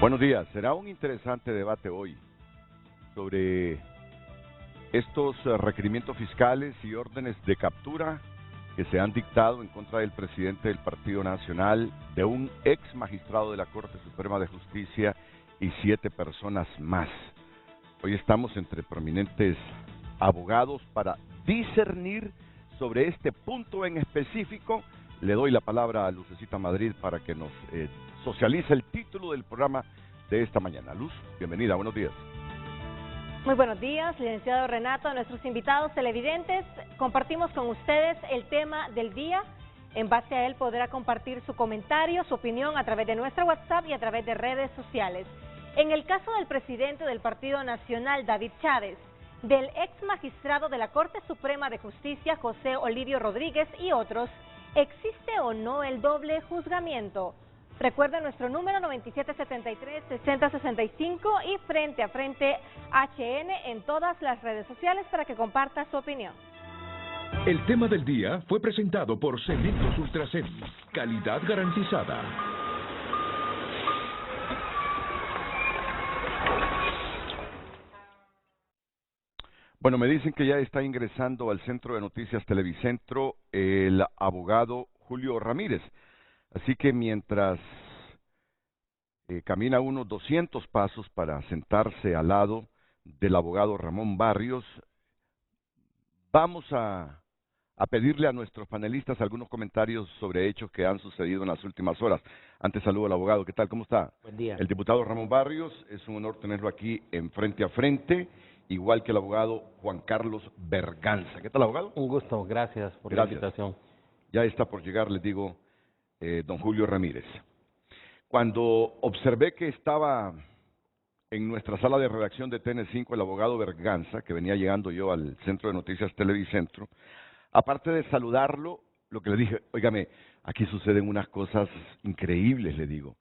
Buenos días. Será un interesante debate hoy sobre estos requerimientos fiscales y órdenes de captura que se han dictado en contra del presidente del Partido Nacional, de un ex magistrado de la Corte Suprema de Justicia y 7 personas más. Hoy estamos entre prominentes abogados para discernir sobre este punto en específico. Le doy la palabra a Lucecita Madrid para que nos socialice el título del programa de esta mañana. Luz, bienvenida, buenos días. Muy buenos días, licenciado Renato, a nuestros invitados televidentes. Compartimos con ustedes el tema del día. En base a él podrá compartir su comentario, su opinión a través de nuestra WhatsApp y a través de redes sociales. En el caso del presidente del Partido Nacional, David Chávez, del ex magistrado de la Corte Suprema de Justicia, José Olidio Rodríguez y otros, ¿existe o no el doble juzgamiento? Recuerda nuestro número 9773-6065 y Frente a Frente HN en todas las redes sociales para que comparta su opinión. El tema del día fue presentado por Cementos Ultracem, calidad garantizada. Bueno, me dicen que ya está ingresando al Centro de Noticias Televicentro el abogado Julio Ramírez. Así que mientras camina unos 200 pasos para sentarse al lado del abogado Ramón Barrios, vamos a pedirle a nuestros panelistas algunos comentarios sobre hechos que han sucedido en las últimas horas. Antes saludo al abogado. ¿Qué tal? ¿Cómo está? Buen día. El diputado Ramón Barrios, es un honor tenerlo aquí en Frente a Frente, igual que el abogado Juan Carlos Berganza. ¿Qué tal, abogado? Un gusto, gracias por la invitación. Ya está por llegar, les digo, don Julio Ramírez. Cuando observé que estaba en nuestra sala de redacción de TN5 el abogado Berganza, que venía llegando yo al Centro de Noticias Televicentro, aparte de saludarlo, lo que le dije, óigame, aquí suceden unas cosas increíbles, le digo.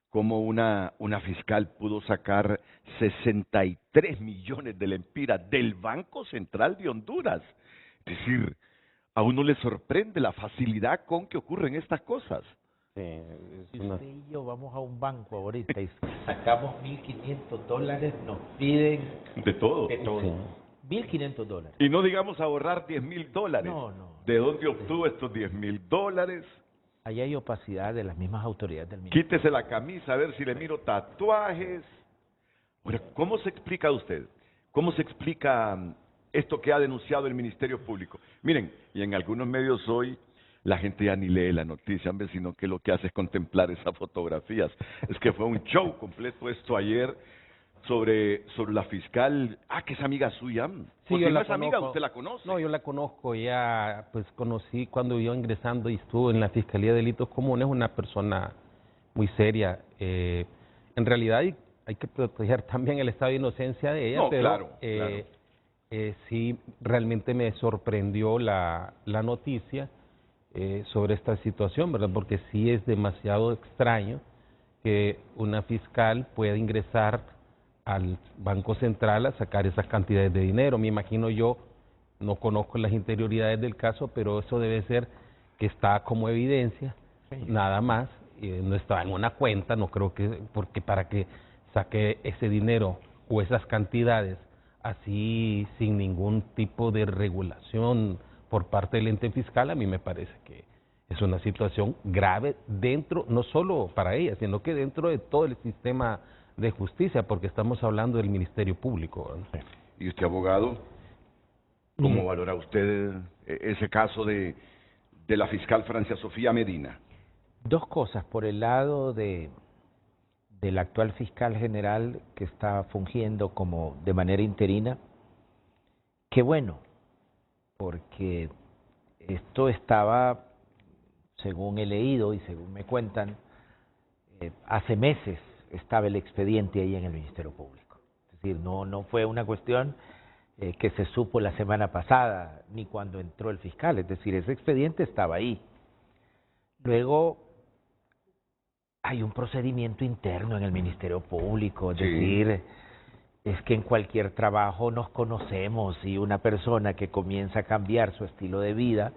Cómo una fiscal pudo sacar 63 millones de lempiras del Banco Central de Honduras. Es decir, a uno le sorprende la facilidad con que ocurren estas cosas. Sí, si usted y yo vamos a un banco ahorita y sacamos $1.500, nos piden de todo. De todo. Sí. $1.500. Y no digamos ahorrar $10.000. No, no. ¿De dónde obtuvo estos $10.000? Allá hay opacidad de las mismas autoridades del ministerio. Quítese la camisa a ver si le miro tatuajes. Bueno, ¿cómo se explica usted? ¿Cómo se explica esto que ha denunciado el Ministerio Público? Miren, y en algunos medios hoy la gente ya ni lee la noticia, hombre, sino que lo que hace es contemplar esas fotografías. Es que fue un show completo esto ayer sobre la fiscal, que es amiga suya. Sí, yo no la es amiga, conozco. ¿usted la conoce? No, yo la conozco, ya pues conocí cuando yo ingresando y estuvo en la Fiscalía de Delitos Comunes, una persona muy seria. En realidad hay que proteger también el estado de inocencia de ella, No, pero claro. sí realmente me sorprendió la noticia sobre esta situación, ¿verdad? Porque sí es demasiado extraño que una fiscal pueda ingresar al Banco Central a sacar esas cantidades de dinero. Me imagino yo, no conozco las interioridades del caso, pero eso debe ser que está como evidencia, sí, nada más, no estaba en una cuenta, no creo que, porque para que saque ese dinero o esas cantidades así sin ningún tipo de regulación por parte del ente fiscal, a mí me parece que es una situación grave dentro, no solo para ella, sino que dentro de todo el sistema de justicia, porque estamos hablando del Ministerio Público, ¿no? ¿Y usted, abogado, cómo valora usted ese caso de la fiscal Francia Sofía Medina? Dos cosas. Por el lado del actual fiscal general que está fungiendo como de manera interina, qué bueno, porque esto estaba, según he leído y según me cuentan, hace meses estaba el expediente ahí en el Ministerio Público. Es decir, no fue una cuestión que se supo la semana pasada, ni cuando entró el fiscal. Es decir, ese expediente estaba ahí. Luego, hay un procedimiento interno en el Ministerio Público. Es decir, es que en cualquier trabajo nos conocemos y una persona que comienza a cambiar su estilo de vida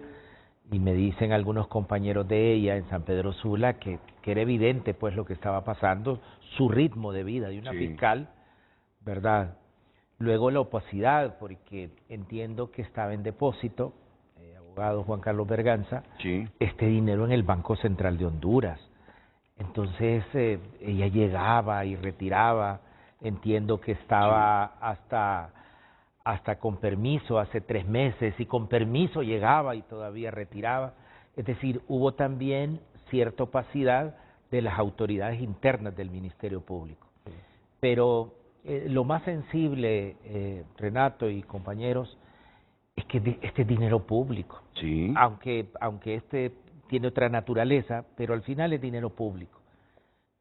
y me dicen algunos compañeros de ella en San Pedro Sula que era evidente pues lo que estaba pasando, su ritmo de vida de una Sí. fiscal, ¿verdad? Luego la opacidad, porque entiendo que estaba en depósito, abogado Juan Carlos Berganza, Sí. este dinero en el Banco Central de Honduras. Entonces ella llegaba y retiraba, entiendo que estaba hasta con permiso hace 3 meses, y con permiso llegaba y todavía retiraba. Es decir, hubo también cierta opacidad de las autoridades internas del Ministerio Público. Pero lo más sensible, Renato y compañeros, es que este es dinero público. Sí. Aunque este tiene otra naturaleza, pero al final es dinero público.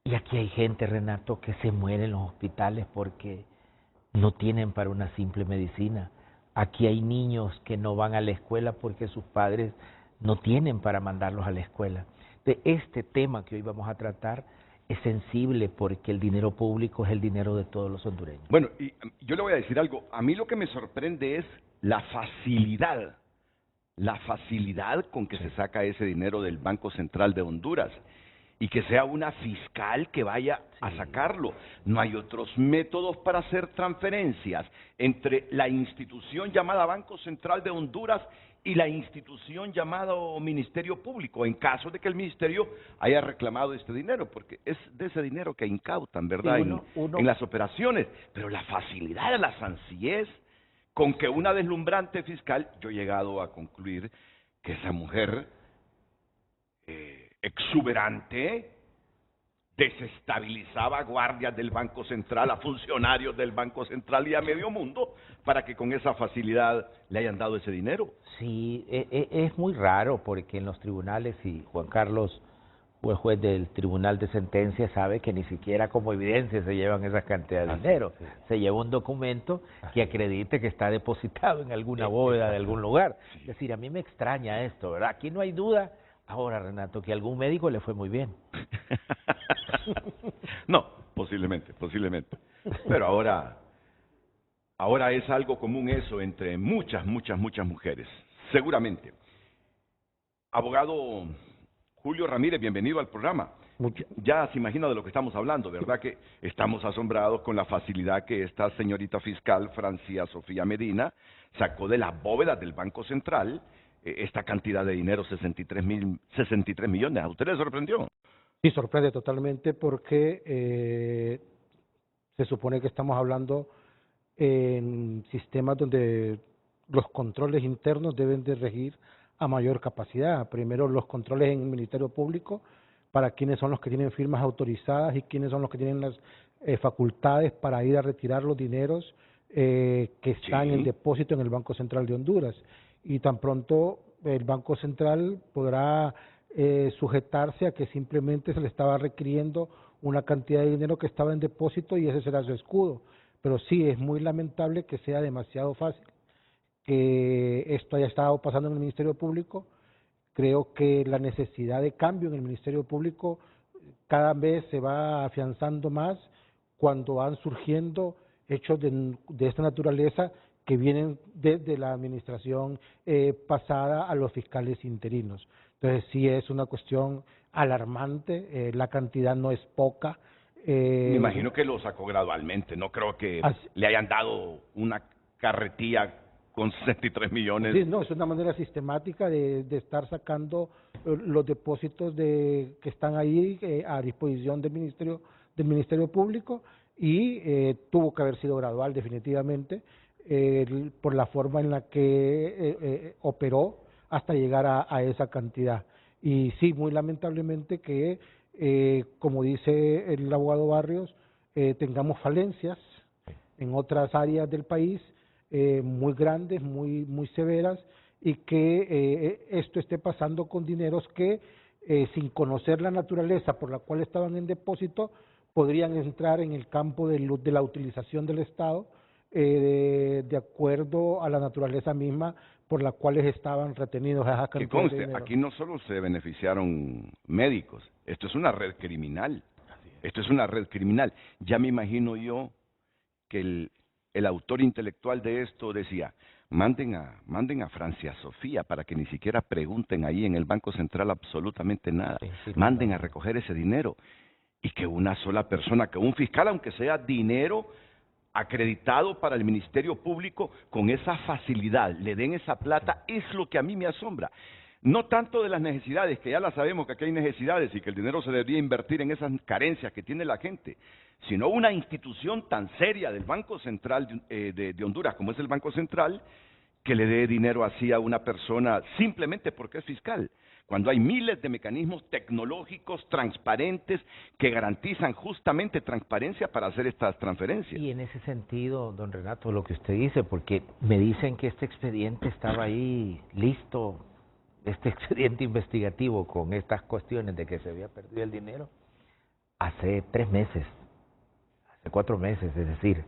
Y aquí hay gente, Renato, que se muere en los hospitales porque no tienen para una simple medicina. Aquí hay niños que no van a la escuela porque sus padres no tienen para mandarlos a la escuela. De este tema que hoy vamos a tratar es sensible porque el dinero público es el dinero de todos los hondureños. Bueno, y yo le voy a decir algo. A mí lo que me sorprende es la facilidad con que se saca ese dinero del Banco Central de Honduras, y que sea una fiscal que vaya a sacarlo. No hay otros métodos para hacer transferencias entre la institución llamada Banco Central de Honduras y la institución llamada Ministerio Público, en caso de que el Ministerio haya reclamado este dinero, porque es de ese dinero que incautan, ¿verdad?, en las operaciones. Pero la facilidad, la sencillez con que una deslumbrante fiscal, yo he llegado a concluir que esa mujer exuberante desestabilizaba guardias del Banco Central, a funcionarios del Banco Central y a medio mundo para que con esa facilidad le hayan dado ese dinero. Sí, es muy raro porque en los tribunales, y Juan Carlos fue juez del Tribunal de Sentencia, sabe que ni siquiera como evidencia se llevan esa cantidad de dinero. Sí. Se lleva un documento que acredite que está depositado en alguna bóveda de algún lugar. Es decir, a mí me extraña esto, ¿verdad? Aquí no hay duda. Ahora, Renato, que a algún médico le fue muy bien. No, posiblemente. Pero ahora es algo común eso entre muchas mujeres, seguramente. Abogado Julio Ramírez, bienvenido al programa. Ya se imagina de lo que estamos hablando, ¿verdad? Que estamos asombrados con la facilidad que esta señorita fiscal, Francia Sofía Medina, sacó de las bóvedas del Banco Central esta cantidad de dinero, 63 millones. ¿A usted le sorprendió? Sí, sorprende totalmente porque se supone que estamos hablando en sistemas donde los controles internos deben de regir a mayor capacidad. Primero los controles en el Ministerio Público para quiénes son los que tienen firmas autorizadas y quiénes son los que tienen las facultades para ir a retirar los dineros que están en depósito en el Banco Central de Honduras. Y tan pronto el Banco Central podrá sujetarse a que simplemente se le estaba requiriendo una cantidad de dinero que estaba en depósito y ese será su escudo. Pero sí, es muy lamentable que sea demasiado fácil que esto haya estado pasando en el Ministerio Público. Creo que la necesidad de cambio en el Ministerio Público cada vez se va afianzando más cuando van surgiendo hechos de esta naturaleza que vienen desde la administración pasada a los fiscales interinos. Entonces sí es una cuestión alarmante, la cantidad no es poca. Me imagino que lo sacó gradualmente, no creo que le hayan dado una carretilla con 63 millones. Sí, no, es una manera sistemática de estar sacando los depósitos que están ahí a disposición del Ministerio Público, y tuvo que haber sido gradual definitivamente por la forma en la que operó hasta llegar a esa cantidad. Y sí, muy lamentablemente que, como dice el abogado Barrios, tengamos falencias en otras áreas del país muy grandes, muy severas, y que esto esté pasando con dineros que, sin conocer la naturaleza por la cual estaban en depósito, podrían entrar en el campo de la utilización del Estado de acuerdo a la naturaleza misma por la cual estaban retenidos esas cantidades. Que conste, de dinero. aquí no solo se beneficiaron médicos, esto es una red criminal. Esto es una red criminal. Ya me imagino yo que el autor intelectual de esto decía, manden a Francia Sofía para que ni siquiera pregunten ahí en el Banco Central absolutamente nada. Manden a recoger ese dinero. Y que una sola persona, que un fiscal, aunque sea dinero acreditado para el Ministerio Público, con esa facilidad le den esa plata, es lo que a mí me asombra. No tanto de las necesidades, que ya las sabemos que aquí hay necesidades y que el dinero se debería invertir en esas carencias que tiene la gente, sino una institución tan seria del Banco Central de Honduras como es el Banco Central, que le dé dinero así a una persona simplemente porque es fiscal, cuando hay miles de mecanismos tecnológicos transparentes que garantizan justamente transparencia para hacer estas transferencias. Y en ese sentido, don Renato, lo que usted dice, porque me dicen que este expediente estaba ahí listo, este expediente investigativo con estas cuestiones de que se había perdido el dinero, hace 3 meses, hace 4 meses, es decir,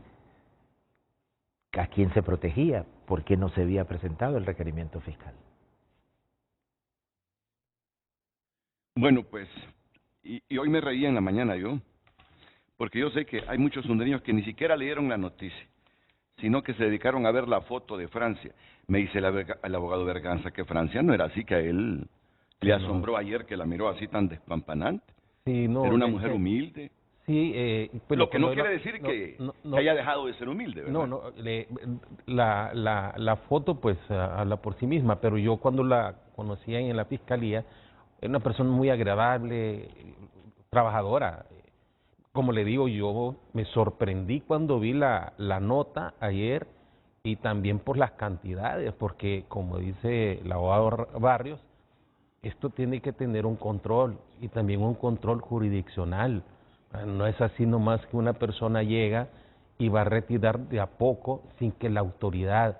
¿a quién se protegía? ¿Por qué no se había presentado el requerimiento fiscal? Bueno, pues, y hoy me reía en la mañana yo, porque yo sé que hay muchos hondureños que ni siquiera leyeron la noticia, sino que se dedicaron a ver la foto de Francia. Me dice el abogado Berganza que Francia no era así, que a él le asombró ayer que la miró así tan despampanante. Sí, no, era una mujer humilde. Sí, pues lo que no quiere decir que haya dejado de ser humilde, ¿verdad? No, la foto pues habla por sí misma, pero yo cuando la conocía en la fiscalía, era una persona muy agradable, trabajadora. Como le digo, yo me sorprendí cuando vi la nota ayer y también por las cantidades, porque como dice el abogado Barrios, esto tiene que tener un control y también un control jurisdiccional. No es así nomás que una persona llega y va a retirar de a poco sin que la autoridad,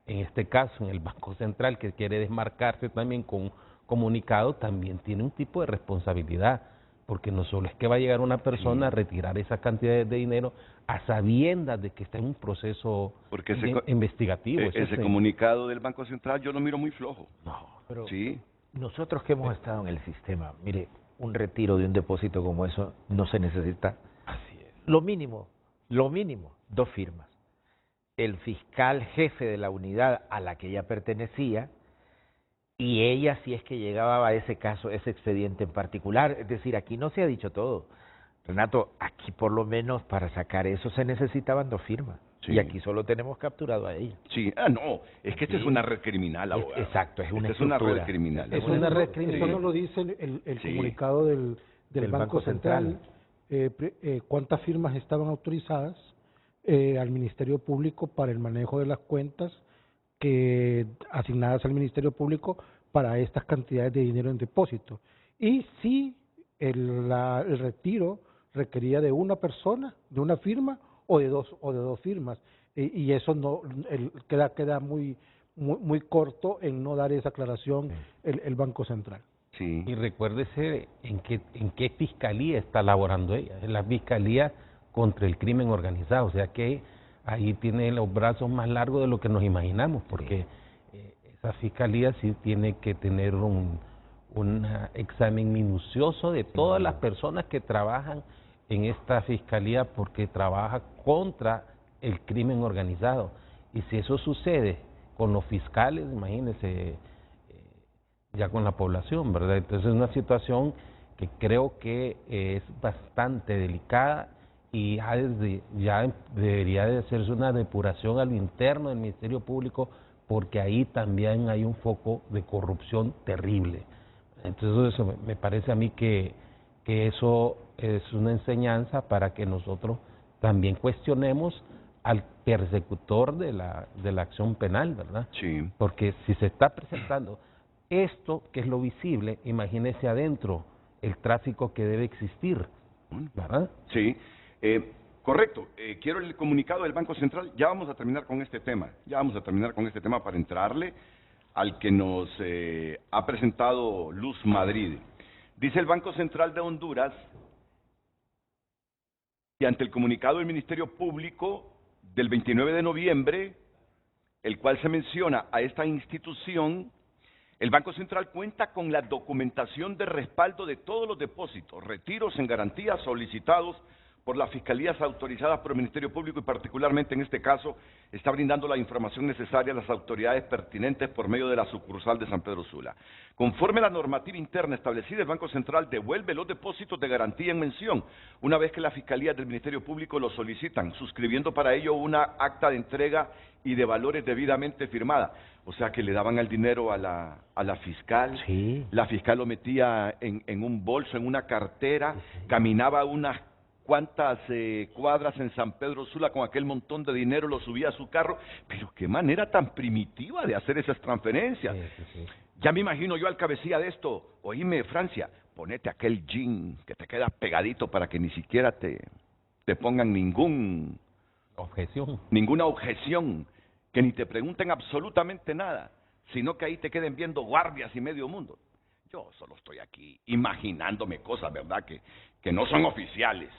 en este caso en el Banco Central, que quiere desmarcarse también con un comunicado, también tiene un tipo de responsabilidad, porque no solo es que va a llegar una persona a retirar esa cantidad de dinero a sabiendas de que está en un proceso investigativo. Ese comunicado del Banco Central yo lo miro muy flojo. No, pero sí. Nosotros que hemos estado en el sistema, mire, un retiro de un depósito como eso no se necesita. Así es. Lo mínimo, 2 firmas. El fiscal jefe de la unidad a la que ella pertenecía y ella si es que llegaba a ese caso, ese expediente en particular. Es decir, aquí no se ha dicho todo. Renato, aquí por lo menos para sacar eso se necesitaban 2 firmas. Sí. Y aquí solo tenemos capturado a ella. Sí, no, es que esta es una red criminal, abogado. Exacto, es una red criminal. Es una red criminal. Eso no lo dice el comunicado del Banco Central. ¿Cuántas firmas estaban autorizadas al Ministerio Público para el manejo de las cuentas que asignadas al Ministerio Público para estas cantidades de dinero en depósito? Y si el retiro requería de una persona, de una firma o de dos firmas, y eso no queda muy corto en no dar esa aclaración el Banco Central. Sí. Y recuérdese en qué fiscalía está laborando ella, en la fiscalía contra el crimen organizado, o sea que ahí tiene los brazos más largos de lo que nos imaginamos, porque esa fiscalía sí tiene que tener un examen minucioso de todas las personas que trabajan en esta fiscalía, porque trabaja contra el crimen organizado. Y si eso sucede con los fiscales, imagínense ya con la población, ¿verdad? Entonces es una situación que creo que es bastante delicada y ya debería de hacerse una depuración al interno del Ministerio Público, porque ahí también hay un foco de corrupción terrible. Entonces eso me parece a mí que eso es una enseñanza para que nosotros también cuestionemos al persecutor de la acción penal, ¿verdad? Sí. Porque si se está presentando esto, que es lo visible, imagínese adentro el tráfico que debe existir, ¿verdad? Sí, correcto. Quiero el comunicado del Banco Central. Ya vamos a terminar con este tema. Para entrarle al que nos ha presentado Luz Madrid. Dice el Banco Central de Honduras que ante el comunicado del Ministerio Público del 29 de noviembre, el cual se menciona a esta institución, el Banco Central cuenta con la documentación de respaldo de todos los depósitos, retiros en garantía solicitados por las fiscalías autorizadas por el Ministerio Público y particularmente en este caso está brindando la información necesaria a las autoridades pertinentes por medio de la sucursal de San Pedro Sula. Conforme a la normativa interna establecida, el Banco Central devuelve los depósitos de garantía en mención una vez que las fiscalías del Ministerio Público lo solicitan, suscribiendo para ello una acta de entrega y de valores debidamente firmada. O sea que le daban el dinero a la fiscal, Sí. la fiscal lo metía en un bolso, en una cartera, caminaba unas cuántas cuadras en San Pedro Sula con aquel montón de dinero, lo subía a su carro, pero qué manera tan primitiva de hacer esas transferencias. Sí. Ya me imagino yo al cabecilla de esto, oíme Francia, ponete aquel jean que te queda pegadito para que ni siquiera te pongan ninguna objeción, que ni te pregunten absolutamente nada, sino que ahí te queden viendo guardias y medio mundo. Yo solo estoy aquí imaginándome cosas, ¿verdad?, que no son oficiales.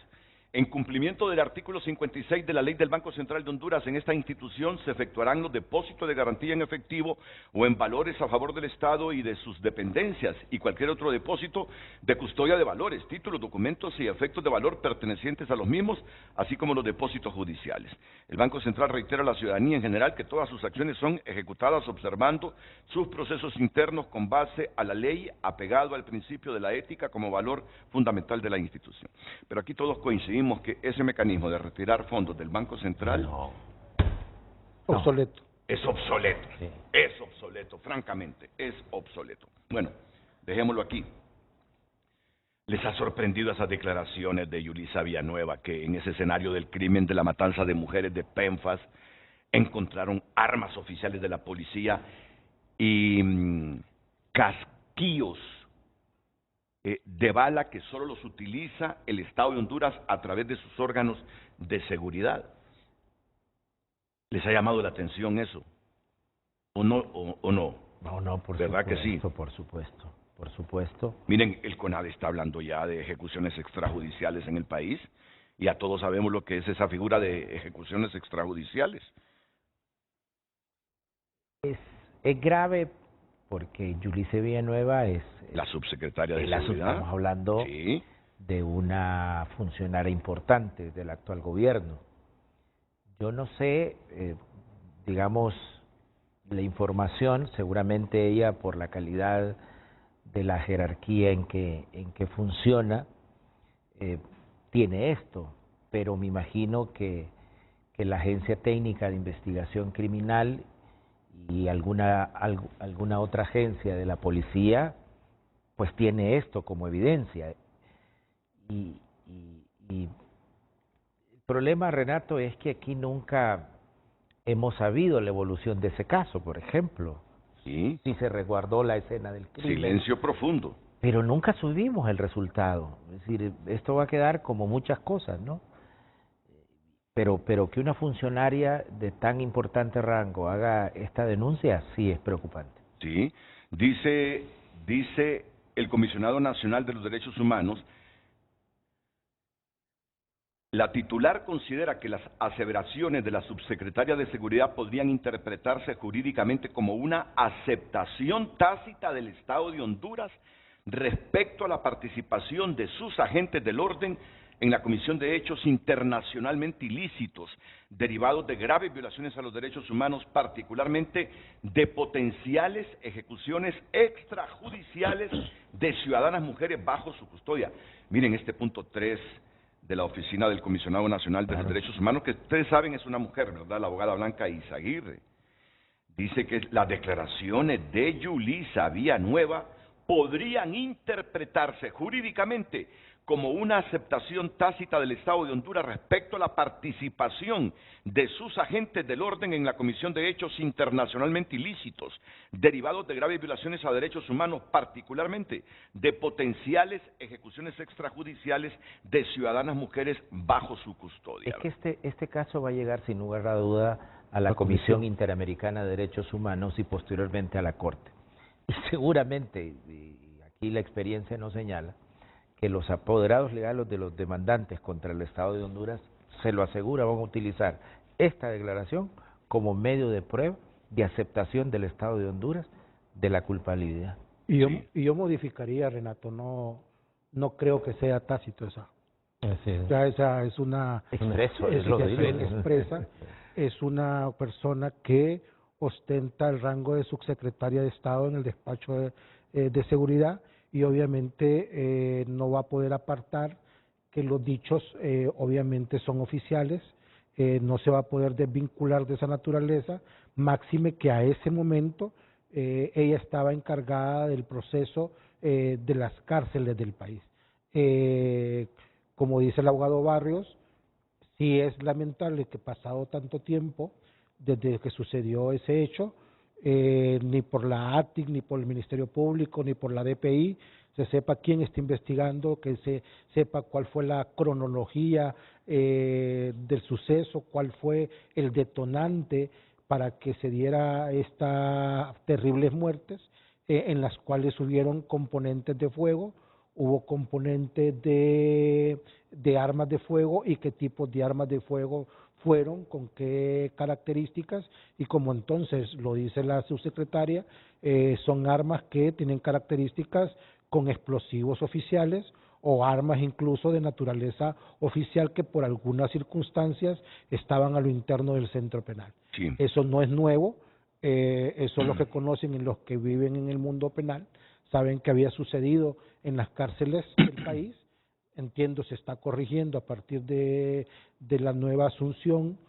En cumplimiento del artículo 56 de la Ley del Banco Central de Honduras, en esta institución se efectuarán los depósitos de garantía en efectivo o en valores a favor del Estado y de sus dependencias y cualquier otro depósito de custodia de valores, títulos, documentos y efectos de valor pertenecientes a los mismos, así como los depósitos judiciales. El Banco Central reitera a la ciudadanía en general que todas sus acciones son ejecutadas observando sus procesos internos con base a la ley, apegado al principio de la ética como valor fundamental de la institución. Pero aquí todos coincidimos que ese mecanismo de retirar fondos del Banco Central Obsoleto. es obsoleto, Sí. es obsoleto, francamente, es obsoleto. Bueno, dejémoslo aquí. ¿Les ha sorprendido esas declaraciones de Yulisa Villanueva, que en ese escenario del crimen de la matanza de mujeres de Penfas encontraron armas oficiales de la policía y casquillos de bala que solo los utiliza el Estado de Honduras a través de sus órganos de seguridad? ¿Les ha llamado la atención eso? ¿O no? No, por ¿Verdad que sí? Por supuesto. Miren, el CONADE está hablando ya de ejecuciones extrajudiciales en el país, y ya todos sabemos lo que es esa figura de ejecuciones extrajudiciales. Es grave porque Yulisa Villanueva es La subsecretaria de la Seguridad. estamos hablando Sí. de una funcionaria importante del actual gobierno. Yo no sé, digamos, la información, seguramente ella por la calidad de la jerarquía en que funciona, tiene esto, pero me imagino que la Agencia Técnica de Investigación Criminal y alguna otra agencia de la policía pues tiene esto como evidencia. Y el problema, Renato, es que aquí nunca hemos sabido la evolución de ese caso, por ejemplo. Sí. Si se resguardó la escena del crimen. Silencio profundo. Pero nunca subimos el resultado. Es decir, esto va a quedar como muchas cosas, ¿no? Pero que una funcionaria de tan importante rango haga esta denuncia, sí es preocupante. Sí. Dice el Comisionado Nacional de los Derechos Humanos: la titular considera que las aseveraciones de la subsecretaria de Seguridad podrían interpretarse jurídicamente como una aceptación tácita del Estado de Honduras respecto a la participación de sus agentes del orden en la comisión de hechos internacionalmente ilícitos derivados de graves violaciones a los derechos humanos, particularmente de potenciales ejecuciones extrajudiciales de ciudadanas mujeres bajo su custodia. Miren este punto 3 de la Oficina del Comisionado Nacional de los Derechos Humanos, que ustedes saben es una mujer, ¿verdad?, la abogada Blanca Izaguirre. Dice que las declaraciones de Yulisa Villanueva podrían interpretarse jurídicamente como una aceptación tácita del Estado de Honduras respecto a la participación de sus agentes del orden en la comisión de hechos internacionalmente ilícitos, derivados de graves violaciones a derechos humanos, particularmente de potenciales ejecuciones extrajudiciales de ciudadanas mujeres bajo su custodia. Es que este caso va a llegar sin lugar a duda a la Comisión Interamericana de Derechos Humanos y posteriormente a la Corte. Y seguramente, y aquí la experiencia nos señala, que los apoderados legales de los demandantes contra el Estado de Honduras, se lo asegura, van a utilizar esta declaración como medio de prueba de aceptación del Estado de Honduras de la culpabilidad. Y yo modificaría, Renato, no creo que sea tácito Así es. Ya esa es una Expreso, es es lo que decisión dice. expresa, es una persona que ostenta el rango de subsecretaria de Estado en el despacho de seguridad y obviamente no va a poder apartar que los dichos obviamente son oficiales, no se va a poder desvincular de esa naturaleza, máxime que a ese momento ella estaba encargada del proceso de las cárceles del país. Como dice el abogado Barrios, sí es lamentable que pasado tanto tiempo desde que sucedió ese hecho, ni por la ATIC, ni por el Ministerio Público, ni por la DPI, se sepa quién está investigando, que se sepa cuál fue la cronología del suceso, cuál fue el detonante para que se diera estas terribles muertes, en las cuales hubieron componentes de fuego, hubo componentes de armas de fuego y qué tipos de armas de fuego fueron, con qué características, y como entonces lo dice la subsecretaria, son armas que tienen características con explosivos oficiales o armas incluso de naturaleza oficial que por algunas circunstancias estaban a lo interno del centro penal. Sí. Eso no es nuevo, eso es lo que conocen en los que viven en el mundo penal, saben que había sucedido en las cárceles del país. Entiendo se está corrigiendo a partir de la nueva asunción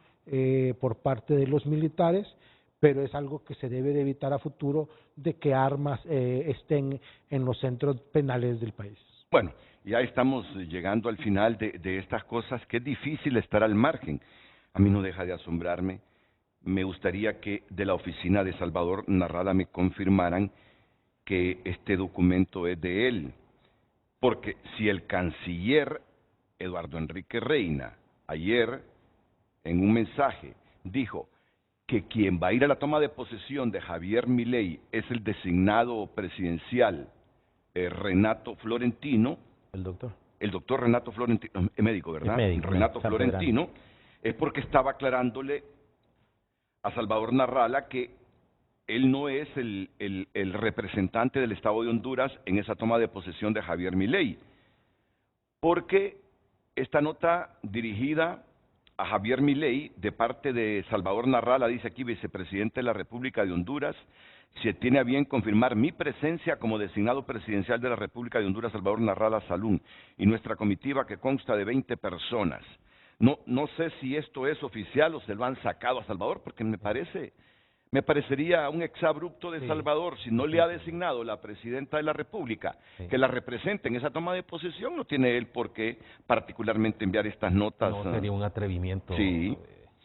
por parte de los militares, pero es algo que se debe de evitar a futuro, de que armas estén en los centros penales del país. Bueno, ya estamos llegando al final de estas cosas, que es difícil estar al margen. A mí no deja de asombrarme. Me gustaría que de la oficina de Salvador Narrala me confirmaran que este documento es de él. Porque si el canciller Eduardo Enrique Reina ayer en un mensaje dijo que quien va a ir a la toma de posesión de Javier Milei es el designado presidencial Renato Florentino, el doctor Renato Florentino, es médico, ¿verdad? Es médico, Renato San Florentino, es porque estaba aclarándole a Salvador Narrala que él no es el representante del Estado de Honduras en esa toma de posesión de Javier Milei, porque esta nota dirigida a Javier Milei de parte de Salvador Narrala, dice aquí, vicepresidente de la República de Honduras, se tiene a bien confirmar mi presencia como designado presidencial de la República de Honduras, Salvador Narrala Salún, y nuestra comitiva que consta de 20 personas. No sé si esto es oficial o se lo han sacado a Salvador, porque me parecería un exabrupto de Salvador, si no le ha designado la presidenta de la República que la represente en esa toma de posesión, no tiene él por qué particularmente enviar estas notas. No, sería un atrevimiento. Sí,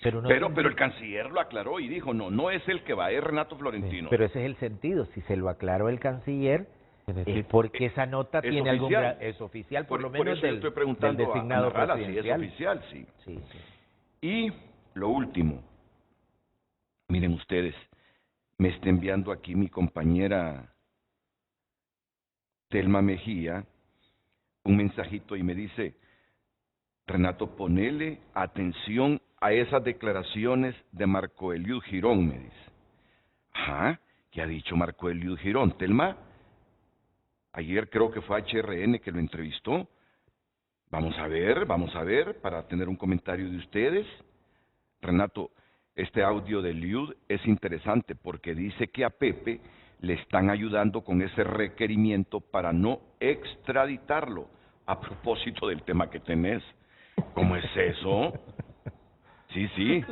Pero el canciller lo aclaró y dijo, no es el que va, es Renato Florentino. Pero ese es el sentido, si se lo aclaró el canciller, es porque esa nota es tiene oficial. es oficial, por lo Por menos eso yo estoy preguntando del designado a Narrala si presidencial. es oficial, sí. Sí. Y lo último, miren ustedes, me está enviando aquí mi compañera Telma Mejía un mensajito y me dice, Renato, ponele atención a esas declaraciones de Marco Eliud Girón, me dice. Ajá, ¿qué ha dicho Marco Eliud Girón? Telma, ayer creo que fue HRN que lo entrevistó. Vamos a ver, para tener un comentario de ustedes. Renato, este audio de Eliud es interesante porque dice que a Pepe le están ayudando con ese requerimiento para no extraditarlo. A propósito del tema que tenés, ¿cómo es eso? Sí.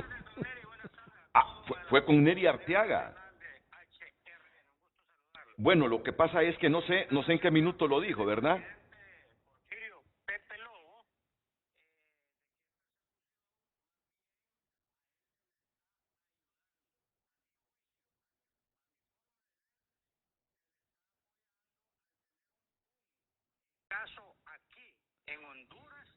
Ah, fue con Neri Arteaga. Bueno, lo que pasa es que no sé en qué minuto lo dijo, ¿verdad? Caso aquí en Honduras,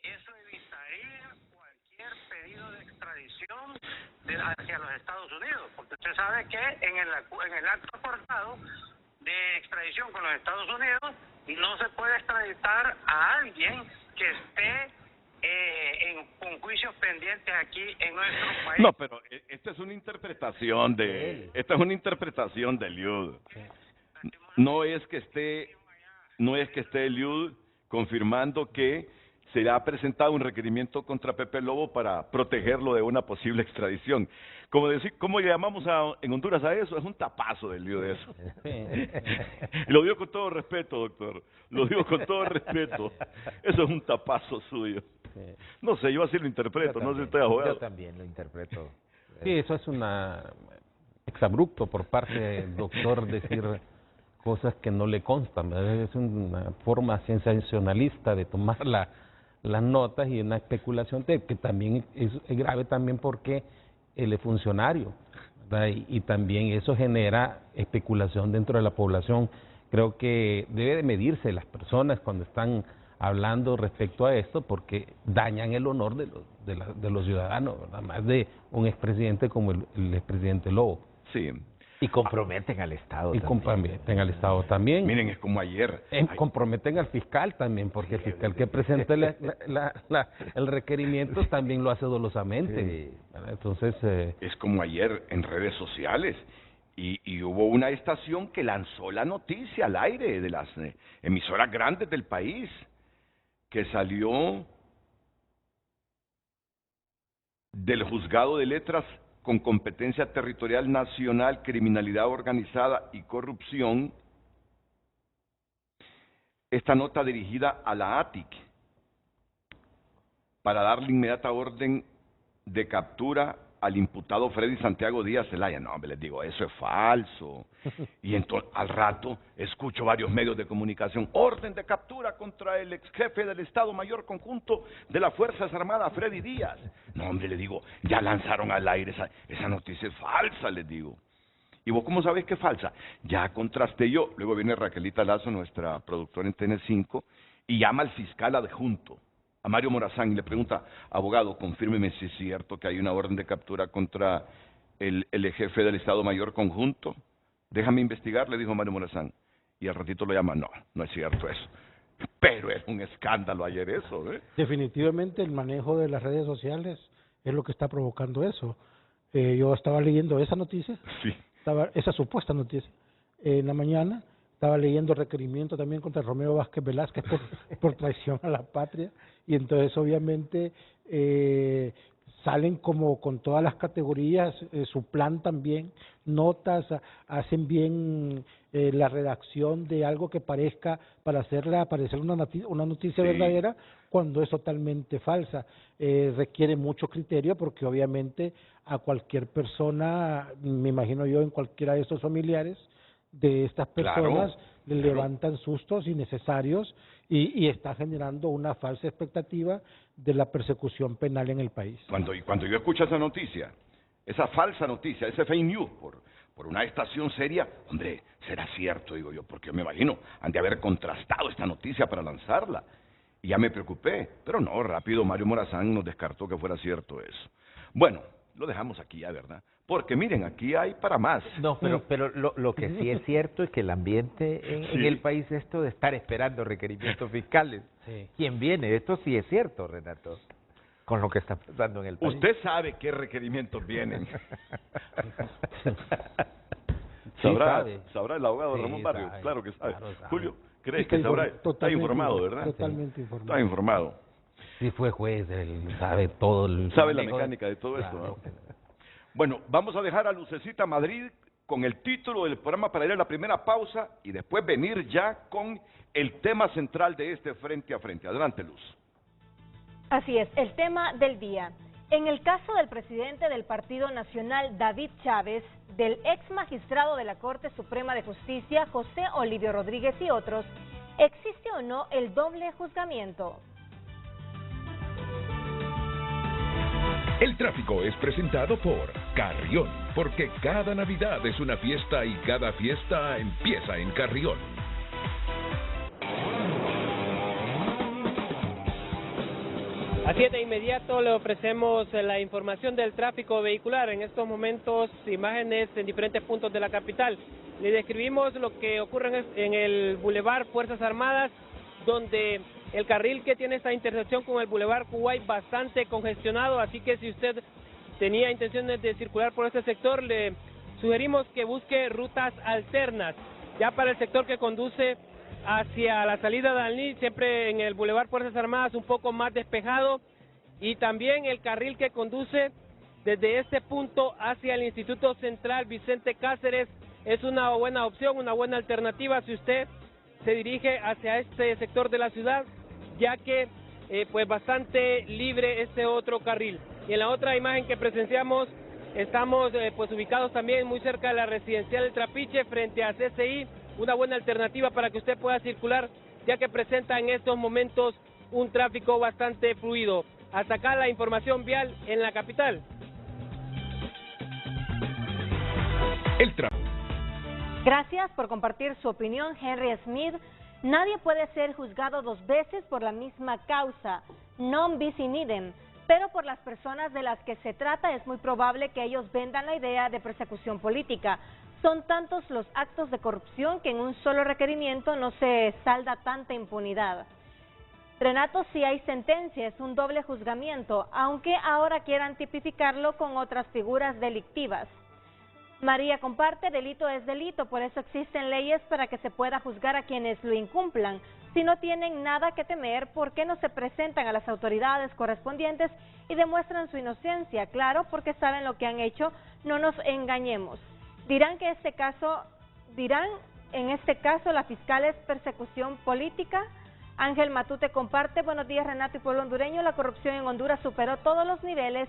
eso evitaría cualquier pedido de extradición hacia los Estados Unidos, porque usted sabe que en el acto acordado de extradición con los Estados Unidos no se puede extraditar a alguien que esté con juicios pendientes aquí en nuestro país. No, pero esta es una interpretación de Eliud. No es que esté Eliud confirmando que se le ha presentado un requerimiento contra Pepe Lobo para protegerlo de una posible extradición. ¿Cómo le llamamos en Honduras a eso? Es un tapazo del lío de eso. Y lo digo con todo respeto, doctor. Lo digo con todo respeto. Eso es un tapazo suyo. No sé, yo así lo interpreto, no sé si estoy abogado. Yo también lo interpreto. Sí, eso es una exabrupto por parte del doctor decir cosas que no le constan, ¿verdad? Es una forma sensacionalista de tomar las notas y una especulación que también es grave también porque él es funcionario, ¿verdad? Y también eso genera especulación dentro de la población. Creo que debe de medirse las personas cuando están hablando respecto a esto porque dañan el honor de los ciudadanos, ¿verdad? Más de un expresidente como el expresidente Lobo. Sí. Y comprometen al Estado Y también. comprometen al Estado también. Miren, es como ayer. Comprometen al fiscal también, porque el fiscal que presente el requerimiento también lo hace dolosamente. Sí. Entonces... Es como ayer en redes sociales. Y hubo una estación que lanzó la noticia al aire de las emisoras grandes del país, que salió del Juzgado de Letras con competencia territorial nacional, criminalidad organizada y corrupción, esta nota dirigida a la ATIC para darle inmediata orden de captura al imputado Freddy Santiago Díaz Zelaya. No, hombre, les digo, eso es falso. Y entonces, al rato, escucho varios medios de comunicación, orden de captura contra el ex jefe del Estado Mayor Conjunto de las Fuerzas Armadas, Freddy Díaz. No, hombre, les digo, ya lanzaron al aire esa noticia, es falsa, les digo. ¿Y vos cómo sabés que es falsa? Ya contrasté yo. Luego viene Raquelita Lazo, nuestra productora en TN5, y llama al fiscal adjunto, a Mario Morazán, y le pregunta, abogado, confírmeme si es cierto que hay una orden de captura contra el jefe del Estado Mayor Conjunto. Déjame investigar, le dijo Mario Morazán. Y al ratito lo llama, no es cierto eso. Pero era un escándalo ayer eso, ¿eh? Definitivamente el manejo de las redes sociales es lo que está provocando eso. Yo estaba leyendo esa noticia, Sí. esa supuesta noticia, en la mañana. Estaba leyendo requerimiento también contra Romeo Vázquez Velázquez por traición a la patria, y entonces obviamente salen como con todas las categorías, su plan también, notas, hacen bien la redacción de algo que parezca para hacerla aparecer una noticia Sí. verdadera, cuando es totalmente falsa. Requiere mucho criterio porque obviamente a cualquier persona, me imagino yo en cualquiera de estos familiares, de estas personas Claro. le levantan sustos innecesarios y está generando una falsa expectativa de la persecución penal en el país. Cuando yo escucho esa noticia, esa falsa noticia, ese fake news por una estación seria, hombre, será cierto, digo yo, porque yo me imagino, han de haber contrastado esta noticia para lanzarla. Y ya me preocupé, pero no, rápido Mario Morazán nos descartó que fuera cierto eso. Bueno, lo dejamos aquí ya, ¿verdad? Porque miren, aquí hay para más. No, pero lo que sí es cierto es que el ambiente en Sí. el país, esto de estar esperando requerimientos fiscales, Sí. ¿quién viene? Esto sí es cierto, Renato, con lo que está pasando en el país. Usted sabe qué requerimientos vienen. Sí, Sabrá sabe. el abogado Sí, Ramón Barrios, sabe, claro que sabe. claro, sabe. Julio, ¿crees Está que sabrá? Está totalmente informado, ¿verdad? Totalmente informado. Está informado. Sí, fue juez, él sabe todo. Sabe la manejo mecánica de todo esto, Claro. ¿no? Bueno, vamos a dejar a Lucecita Madrid con el título del programa para ir a la primera pausa y después venir ya con el tema central de este Frente a Frente. Adelante, Luz. Así es, el tema del día. En el caso del presidente del Partido Nacional, David Chávez, del ex magistrado de la Corte Suprema de Justicia, José Olivio Rodríguez y otros, ¿existe o no el doble juzgamiento? El tráfico es presentado por Carrión, porque cada Navidad es una fiesta y cada fiesta empieza en Carrión. Así es, de inmediato le ofrecemos la información del tráfico vehicular. En estos momentos, imágenes en diferentes puntos de la capital. Le describimos lo que ocurre en el Boulevard Fuerzas Armadas, donde el carril que tiene esta intersección con el Boulevard Kuwait bastante congestionado, así que si usted tenía intenciones de circular por este sector, le sugerimos que busque rutas alternas. Ya para el sector que conduce hacia la salida de Alní, siempre en el Boulevard Fuerzas Armadas un poco más despejado, y también el carril que conduce desde este punto hacia el Instituto Central Vicente Cáceres es una buena opción, una buena alternativa si usted se dirige hacia este sector de la ciudad, ya que pues bastante libre este otro carril. Y en la otra imagen que presenciamos, estamos pues ubicados también muy cerca de la residencial del Trapiche, frente a CCI, una buena alternativa para que usted pueda circular, ya que presenta en estos momentos un tráfico bastante fluido. Hasta acá la información vial en la capital. Gracias por compartir su opinión, Henry Smith. Nadie puede ser juzgado 2 veces por la misma causa, non bis in idem, pero por las personas de las que se trata es muy probable que ellos vendan la idea de persecución política. Son tantos los actos de corrupción que en un solo requerimiento no se salda tanta impunidad. Renato, si hay sentencia, es un doble juzgamiento, aunque ahora quieran tipificarlo con otras figuras delictivas. María comparte, delito es delito, por eso existen leyes para que se pueda juzgar a quienes lo incumplan. Si no tienen nada que temer, ¿por qué no se presentan a las autoridades correspondientes y demuestran su inocencia? Claro, porque saben lo que han hecho, no nos engañemos. Dirán en este caso la fiscal es persecución política. Ángel Matute comparte, buenos días Renato y pueblo hondureño, la corrupción en Honduras superó todos los niveles.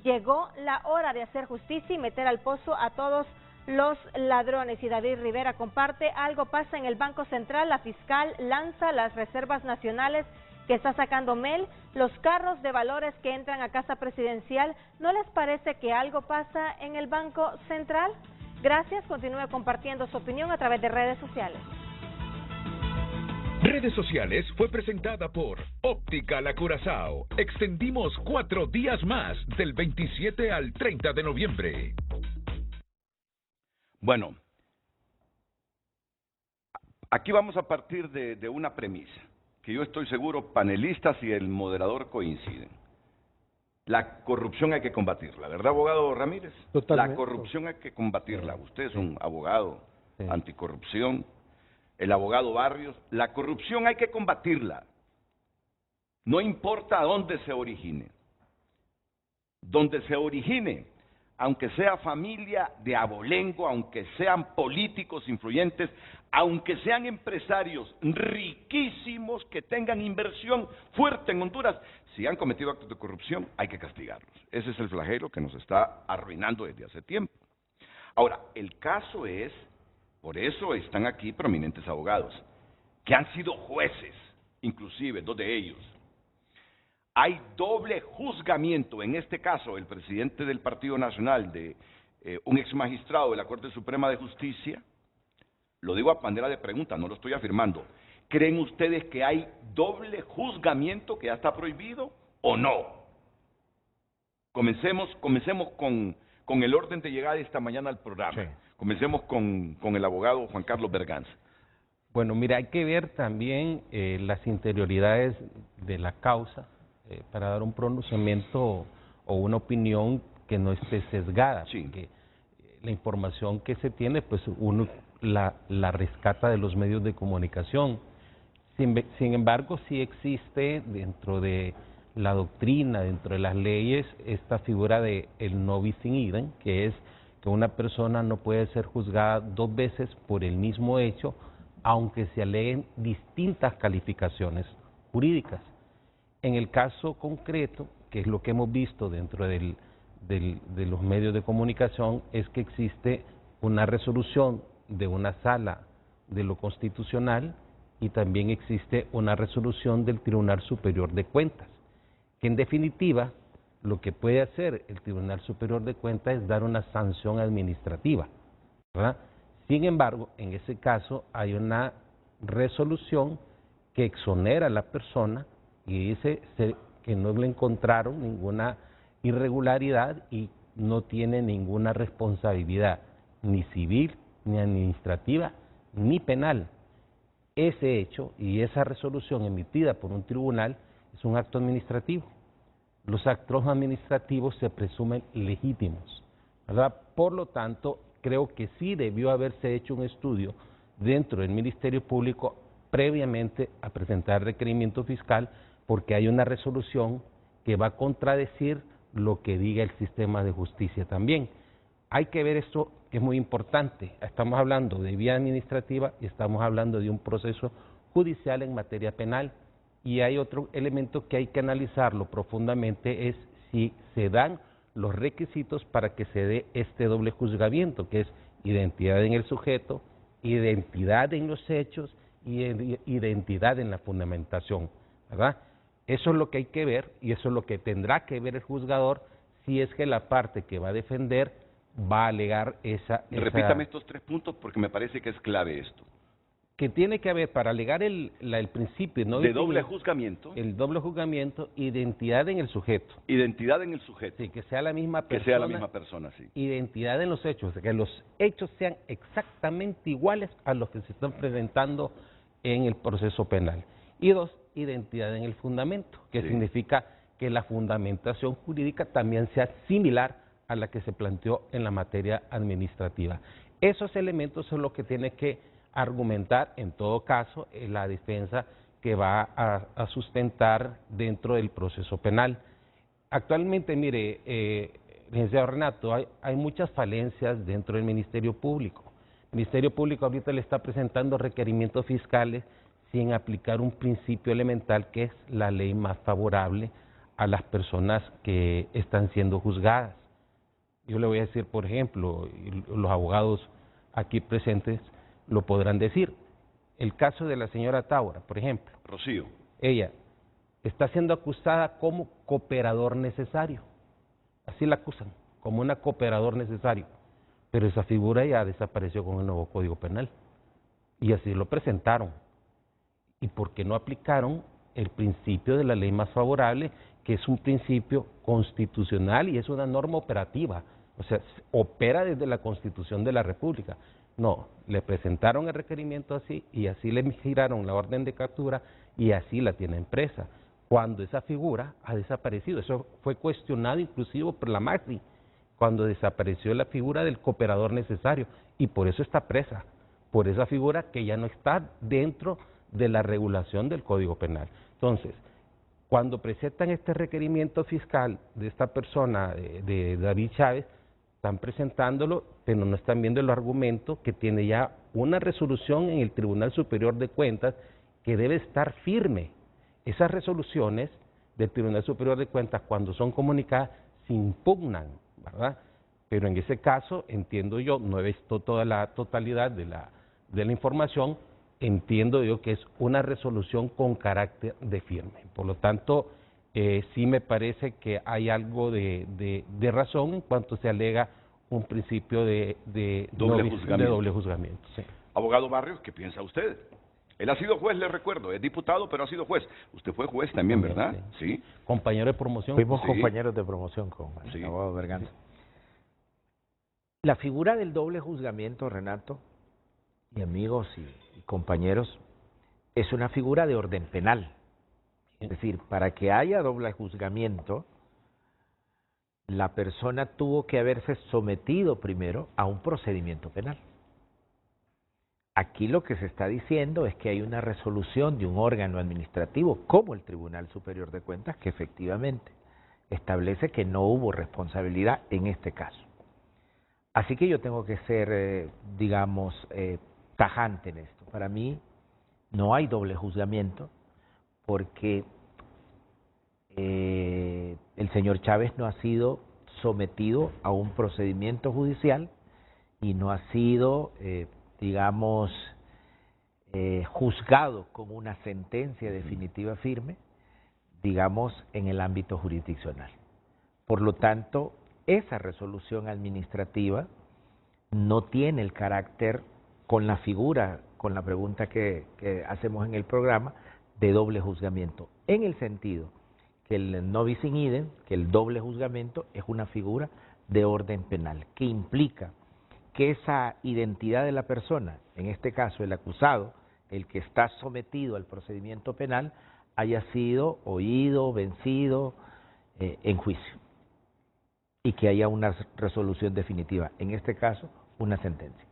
Llegó la hora de hacer justicia y meter al pozo a todos los ladrones. Y David Rivera comparte, algo pasa en el Banco Central, la fiscal lanza las reservas nacionales que está sacando Mel, los carros de valores que entran a casa presidencial. ¿No les parece que algo pasa en el Banco Central? Gracias, continúe compartiendo su opinión a través de redes sociales. Redes sociales fue presentada por Óptica La Curazao. Extendimos 4 días más, del 27 al 30 de noviembre. Bueno, aquí vamos a partir de una premisa, que yo estoy seguro panelistas y el moderador coinciden. La corrupción hay que combatirla, ¿verdad, abogado Ramírez? Totalmente. La corrupción hay que combatirla. Usted es un abogado anticorrupción. El abogado Barrios, la corrupción hay que combatirla, no importa dónde se origine. Donde se origine, aunque sea familia de abolengo, aunque sean políticos influyentes, aunque sean empresarios riquísimos que tengan inversión fuerte en Honduras, si han cometido actos de corrupción, hay que castigarlos. Ese es el flagelo que nos está arruinando desde hace tiempo. Ahora, el caso es... Por eso están aquí prominentes abogados, que han sido jueces, inclusive 2 de ellos. Hay doble juzgamiento, en este caso el presidente del Partido Nacional, de un ex magistrado de la Corte Suprema de Justicia, lo digo a manera de pregunta, no lo estoy afirmando. ¿Creen ustedes que hay doble juzgamiento que ya está prohibido o no? Comencemos con el orden de llegada esta mañana al programa. Sí. Comencemos con el abogado Juan Carlos Berganza. Bueno, mira, hay que ver también las interioridades de la causa para dar un pronunciamiento o una opinión que no esté sesgada. Sí. Porque la información que se tiene, pues uno la rescata de los medios de comunicación. Sin embargo, sí existe dentro de la doctrina, dentro de las leyes, esta figura de el no bis in idem, que es que una persona no puede ser juzgada 2 veces por el mismo hecho, aunque se aleguen distintas calificaciones jurídicas. En el caso concreto, que es lo que hemos visto dentro de los medios de comunicación, es que existe una resolución de una sala de lo constitucional y también existe una resolución del Tribunal Superior de Cuentas, que en definitiva lo que puede hacer el Tribunal Superior de Cuentas es dar una sanción administrativa, ¿verdad? Sin embargo, en ese caso hay una resolución que exonera a la persona y dice que no le encontraron ninguna irregularidad y no tiene ninguna responsabilidad, ni civil, ni administrativa, ni penal. Ese hecho y esa resolución emitida por un tribunal es un acto administrativo. Los actos administrativos se presumen legítimos, ¿verdad? Por lo tanto, creo que sí debió haberse hecho un estudio dentro del Ministerio Público previamente a presentar requerimiento fiscal, porque hay una resolución que va a contradecir lo que diga el sistema de justicia también. Hay que ver esto, que es muy importante. Estamos hablando de vía administrativa y estamos hablando de un proceso judicial en materia penal. Y hay otro elemento que hay que analizarlo profundamente, es si se dan los requisitos para que se dé este doble juzgamiento, que es identidad en el sujeto, identidad en los hechos y identidad en la fundamentación, ¿verdad? Eso es lo que hay que ver y eso es lo que tendrá que ver el juzgador si es que la parte que va a defender va a alegar esa... Repítame estos 3 puntos porque me parece que es clave esto. Que tiene que haber para alegar el principio ¿no? de doble juzgamiento. El doble juzgamiento, identidad en el sujeto. Identidad en el sujeto. Sí, que sea la misma persona. Que sea la misma persona, sí. Identidad en los hechos, que los hechos sean exactamente iguales a los que se están presentando en el proceso penal. Y 2, identidad en el fundamento, que Sí. significa que la fundamentación jurídica también sea similar a la que se planteó en la materia administrativa. Esos elementos son los que tiene que argumentar, en todo caso, la defensa que va a sustentar dentro del proceso penal. Actualmente, mire, licenciado Renato, hay muchas falencias dentro del Ministerio Público. El Ministerio Público ahorita le está presentando requerimientos fiscales sin aplicar un principio elemental que es la ley más favorable a las personas que están siendo juzgadas. Yo le voy a decir, por ejemplo, y los abogados aquí presentes lo podrán decir, el caso de la señora Taura, por ejemplo. Rocío. Ella está siendo acusada como cooperador necesario, así la acusan, como una cooperador necesario, pero esa figura ya desapareció con el nuevo Código Penal, y así lo presentaron. ¿Y por qué no aplicaron el principio de la ley más favorable, que es un principio constitucional y es una norma operativa? O sea, opera desde la Constitución de la República. No, le presentaron el requerimiento así y así le giraron la orden de captura y así la tienen presa, cuando esa figura ha desaparecido. Eso fue cuestionado inclusive por la Macri, cuando desapareció la figura del cooperador necesario, y por eso está presa, por esa figura que ya no está dentro de la regulación del Código Penal. Entonces, cuando presentan este requerimiento fiscal de esta persona, de David Chávez, están presentándolo, pero no están viendo el argumento que tiene ya una resolución en el Tribunal Superior de Cuentas que debe estar firme. Esas resoluciones del Tribunal Superior de Cuentas, cuando son comunicadas, se impugnan, ¿verdad? Pero en ese caso, entiendo yo, no he visto toda la totalidad de la información, entiendo yo que es una resolución con carácter de firme. Por lo tanto, sí me parece que hay algo de razón en cuanto se alega un principio de doble juzgamiento. Sí. Abogado Barrios, ¿qué piensa usted? Él ha sido juez, le recuerdo, es diputado, pero ha sido juez. Usted fue juez también, ¿verdad? Sí. Compañero de promoción. Fuimos compañeros de promoción con el abogado Berganza. La figura del doble juzgamiento, Renato, y amigos y compañeros, es una figura de orden penal. Es decir, para que haya doble juzgamiento, la persona tuvo que haberse sometido primero a un procedimiento penal. Aquí lo que se está diciendo es que hay una resolución de un órgano administrativo, como el Tribunal Superior de Cuentas, que efectivamente establece que no hubo responsabilidad en este caso. Así que yo tengo que ser, digamos, tajante en esto. Para mí no hay doble juzgamiento, porque el señor Chávez no ha sido sometido a un procedimiento judicial y no ha sido, digamos, juzgado con una sentencia definitiva firme, digamos, en el ámbito jurisdiccional. Por lo tanto, esa resolución administrativa no tiene el carácter, con la figura, con la pregunta que hacemos en el programa, de doble juzgamiento, en el sentido que el no bis in idem, que el doble juzgamiento es una figura de orden penal, que implica que esa identidad de la persona, en este caso el acusado, el que está sometido al procedimiento penal, haya sido oído, vencido en juicio, y que haya una resolución definitiva, en este caso una sentencia.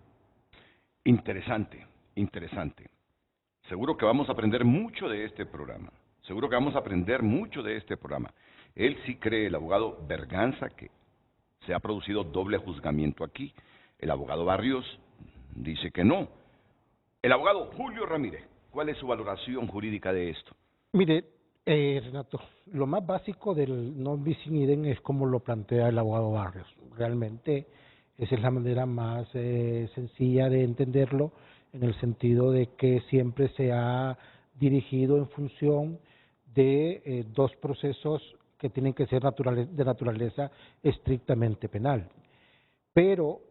Interesante, interesante. Seguro que vamos a aprender mucho de este programa. Seguro que vamos a aprender mucho de este programa. Él sí cree, el abogado Berganza, que se ha producido doble juzgamiento aquí. El abogado Barrios dice que no. El abogado Julio Ramírez, ¿cuál es su valoración jurídica de esto? Mire, Renato, lo más básico del non bis in idem es como lo plantea el abogado Barrios. Realmente esa es la manera más sencilla de entenderlo, en el sentido de que siempre se ha dirigido en función de dos procesos que tienen que ser de naturaleza estrictamente penal. Pero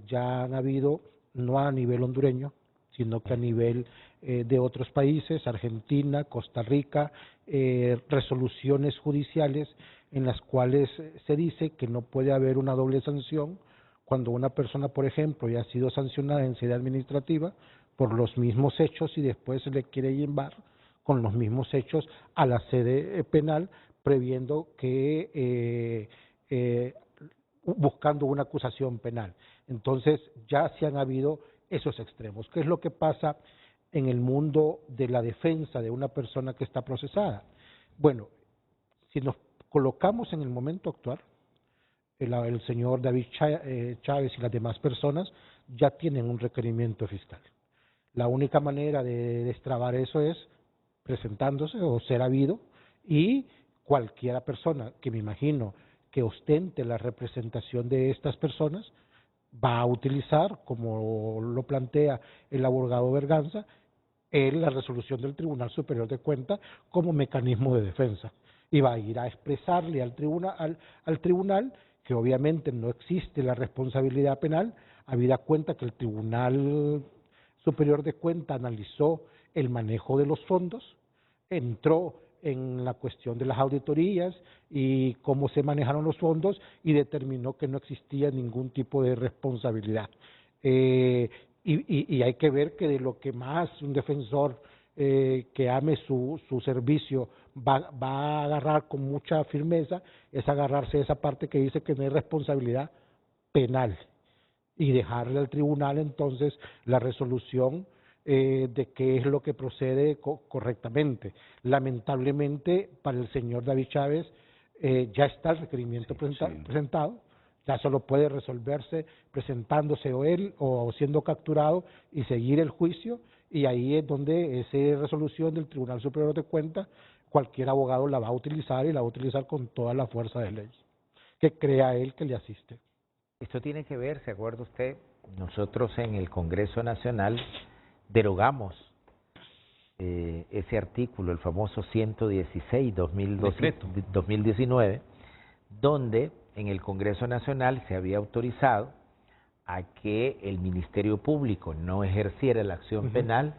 ya han habido, no a nivel hondureño, sino que a nivel de otros países, Argentina, Costa Rica, resoluciones judiciales en las cuales se dice que no puede haber una doble sanción cuando una persona, por ejemplo, ya ha sido sancionada en sede administrativa por los mismos hechos y después se le quiere llevar con los mismos hechos a la sede penal, previendo que buscando una acusación penal. Entonces ya se han habido esos extremos. ¿Qué es lo que pasa en el mundo de la defensa de una persona que está procesada? Bueno, si nos colocamos en el momento actual, el señor David Chávez y las demás personas ya tienen un requerimiento fiscal. La única manera de destrabar eso es presentándose o ser habido, y cualquiera persona que me imagino que ostente la representación de estas personas va a utilizar, como lo plantea el abogado Berganza, la resolución del Tribunal Superior de Cuentas como mecanismo de defensa, y va a ir a expresarle al tribunal que obviamente no existe la responsabilidad penal, habida cuenta que el Tribunal Superior de Cuentas analizó el manejo de los fondos, entró en la cuestión de las auditorías y cómo se manejaron los fondos y determinó que no existía ningún tipo de responsabilidad. Y hay que ver que de lo que más un defensor que ame su servicio va a agarrar con mucha firmeza es agarrarse a esa parte que dice que no hay responsabilidad penal y dejarle al tribunal entonces la resolución de qué es lo que procede correctamente. Lamentablemente para el señor David Chávez ya está el requerimiento presentado, ya solo puede resolverse presentándose o él o siendo capturado y seguir el juicio, y ahí es donde esa resolución del Tribunal Superior de Cuentas cualquier abogado la va a utilizar, y la va a utilizar con toda la fuerza de ley que crea él que le asiste. Esto tiene que ver, ¿se acuerda usted? Nosotros en el Congreso Nacional derogamos ese artículo, el famoso 116 2019, donde en el Congreso Nacional se había autorizado a que el Ministerio Público no ejerciera la acción penal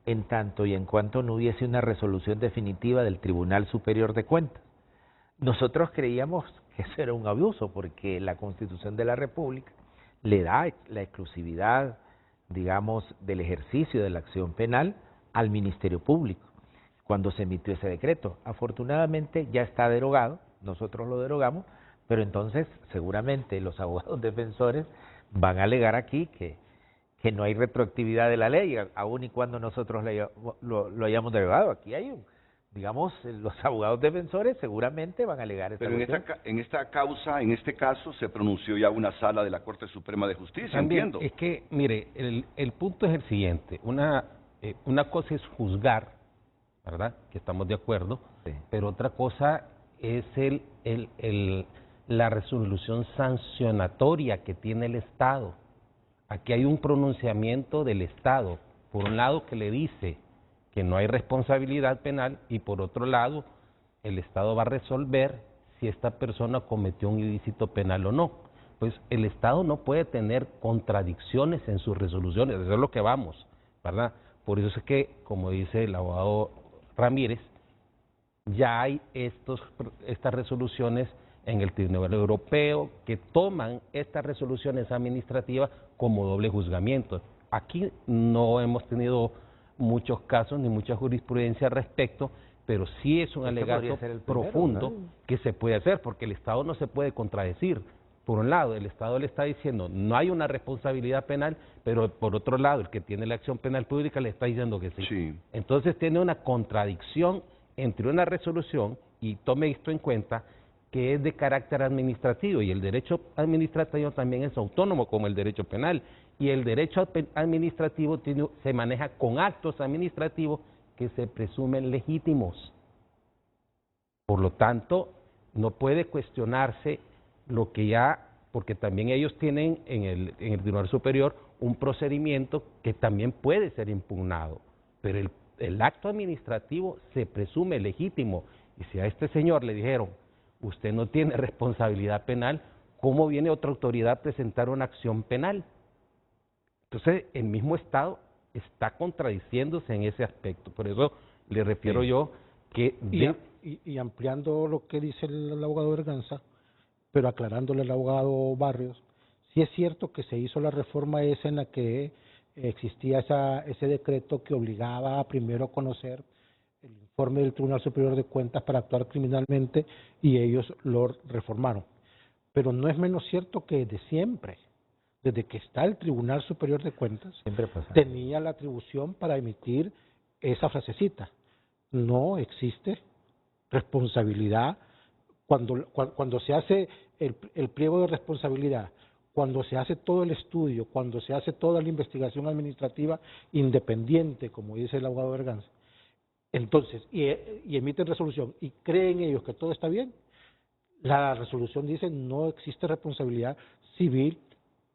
en tanto y en cuanto no hubiese una resolución definitiva del Tribunal Superior de Cuentas. Nosotros creíamos que eso era un abuso, porque la Constitución de la República le da la exclusividad, digamos, del ejercicio de la acción penal al Ministerio Público cuando se emitió ese decreto. Afortunadamente ya está derogado, nosotros lo derogamos, pero entonces seguramente los abogados defensores van a alegar aquí que no hay retroactividad de la ley, aun y cuando nosotros lo hayamos derogado. Aquí hay digamos, los abogados defensores seguramente van a alegar esta cuestión. Pero en esta causa, en este caso, se pronunció ya una sala de la Corte Suprema de Justicia, también, entiendo. es que, mire, el punto es el siguiente, una cosa es juzgar, ¿verdad?, que estamos de acuerdo, sí, pero otra cosa es la resolución sancionatoria que tiene el Estado. Aquí hay un pronunciamiento del Estado, por un lado que le dice que no hay responsabilidad penal, y por otro lado el Estado va a resolver si esta persona cometió un ilícito penal o no. Pues el Estado no puede tener contradicciones en sus resoluciones, eso es lo que vamos, ¿verdad? Por eso es que, como dice el abogado Ramírez, ya hay estas resoluciones en el Tribunal Europeo que toman estas resoluciones administrativas como doble juzgamiento. Aquí no hemos tenido muchos casos ni mucha jurisprudencia al respecto, pero sí es un alegato profundo, ¿no?, que se puede hacer, porque el Estado no se puede contradecir. por un lado, el Estado le está diciendo no hay una responsabilidad penal, pero por otro lado, el que tiene la acción penal pública le está diciendo que sí. Sí. Entonces tiene una contradicción entre una resolución, y tome esto en cuenta, que es de carácter administrativo, y el derecho administrativo también es autónomo como el derecho penal, y el derecho administrativo se maneja con actos administrativos que se presumen legítimos. Por lo tanto, no puede cuestionarse lo que ya, porque también ellos tienen en el Tribunal Superior un procedimiento que también puede ser impugnado, pero el acto administrativo se presume legítimo, y si a este señor le dijeron, usted no tiene responsabilidad penal, ¿cómo viene otra autoridad a presentar una acción penal? Entonces, el mismo Estado está contradiciéndose en ese aspecto. Por eso le refiero yo que... Y ampliando lo que dice el abogado Berganza, pero aclarándole al abogado Barrios, sí es cierto que se hizo la reforma esa en la que existía ese decreto que obligaba a primero conocer el informe del Tribunal Superior de Cuentas para actuar criminalmente, y ellos lo reformaron. Pero no es menos cierto que desde siempre, desde que está el Tribunal Superior de Cuentas, tenía la atribución para emitir esa frasecita. No existe responsabilidad cuando se hace el pliego de responsabilidad, cuando se hace todo el estudio, cuando se hace toda la investigación administrativa independiente, como dice el abogado Berganza. Entonces, y emiten resolución y creen ellos que todo está bien, la resolución dice no existe responsabilidad civil,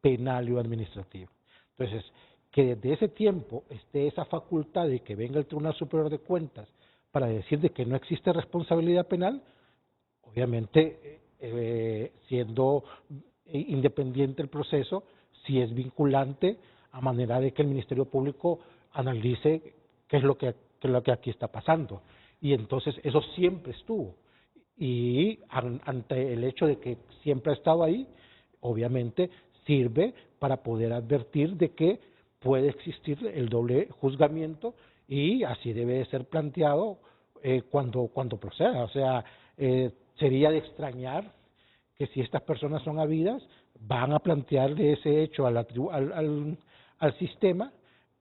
penal o administrativa. Entonces, que desde ese tiempo esté esa facultad de que venga el Tribunal Superior de Cuentas para decir de que no existe responsabilidad penal, obviamente siendo independiente el proceso, si es vinculante a manera de que el Ministerio Público analice qué es lo que aquí está pasando. Y entonces eso siempre estuvo. Y ante el hecho de que siempre ha estado ahí, obviamente sirve para poder advertir de que puede existir el doble juzgamiento, y así debe de ser planteado cuando proceda. O sea, sería de extrañar que si estas personas son habidas, van a plantearle ese hecho al sistema.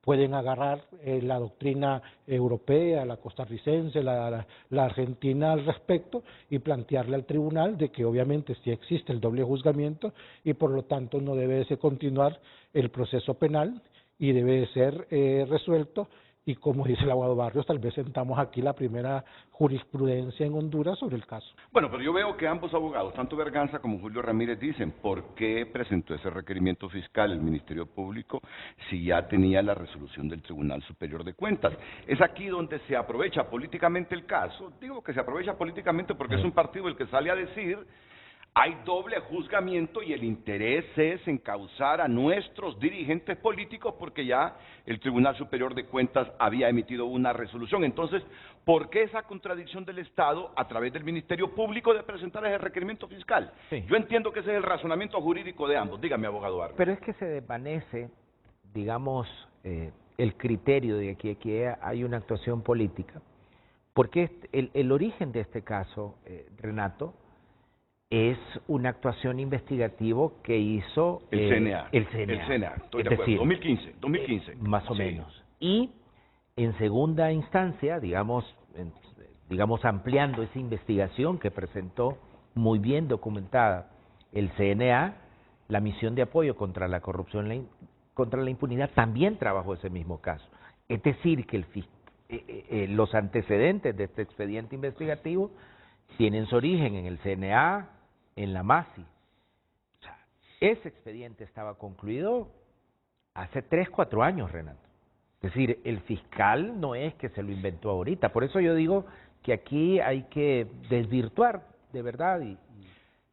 Pueden agarrar la doctrina europea, la costarricense, la argentina al respecto, y plantearle al tribunal de que obviamente sí existe el doble juzgamiento y por lo tanto no debe de continuar el proceso penal y debe de ser resuelto. Y como dice el abogado Barrios, tal vez sentamos aquí la primera jurisprudencia en Honduras sobre el caso. Bueno, pero yo veo que ambos abogados, tanto Berganza como Julio Ramírez, dicen ¿por qué presentó ese requerimiento fiscal el Ministerio Público si ya tenía la resolución del Tribunal Superior de Cuentas? Es aquí donde se aprovecha políticamente el caso. Digo que se aprovecha políticamente porque es un partido el que sale a decir hay doble juzgamiento y el interés es encauzar a nuestros dirigentes políticos porque ya el Tribunal Superior de Cuentas había emitido una resolución. Entonces, ¿por qué esa contradicción del Estado a través del Ministerio Público de presentar ese requerimiento fiscal? Sí. Yo entiendo que ese es el razonamiento jurídico de ambos. Dígame, abogado Barrios. Pero es que se desvanece, digamos, el criterio de que aquí hay una actuación política, porque el origen de este caso, Renato, es una actuación investigativa que hizo el CNA. El CNA. El CNA, estoy es de acuerdo. decir, 2015. Más o Sí. menos. Y en segunda instancia, digamos ampliando esa investigación que presentó muy bien documentada el CNA, la misión de apoyo contra la corrupción, contra la impunidad, también trabajó ese mismo caso. Es decir, que los antecedentes de este expediente investigativo tienen su origen en el CNA, en la MASI. O sea, ese expediente estaba concluido hace 3, 4 años, Renato. Es decir, el fiscal no es que se lo inventó ahorita. Por eso yo digo que aquí hay que desvirtuar de verdad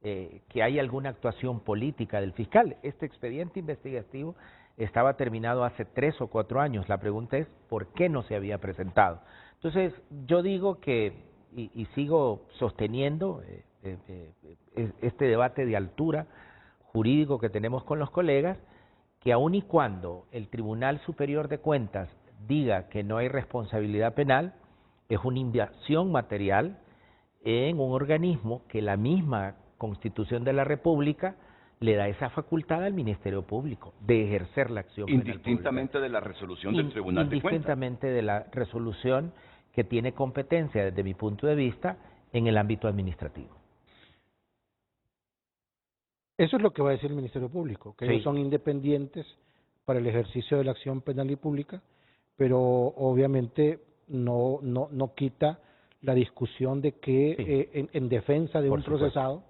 que hay alguna actuación política del fiscal. Este expediente investigativo estaba terminado hace 3 o 4 años. La pregunta es, ¿por qué no se había presentado? Entonces, yo digo que, y sigo sosteniendo este debate de altura jurídico que tenemos con los colegas, que aun y cuando el Tribunal Superior de Cuentas diga que no hay responsabilidad penal, es una invasión material en un organismo que la misma Constitución de la República le da esa facultad al Ministerio Público de ejercer la acción penal pública. Indistintamente de la resolución del Tribunal de Cuentas. Indistintamente de la resolución que tiene competencia, desde mi punto de vista, en el ámbito administrativo. Eso es lo que va a decir el Ministerio Público, que Sí. ellos son independientes para el ejercicio de la acción penal y pública, pero obviamente no quita la discusión de que Sí. en defensa de Por un supuesto. procesado,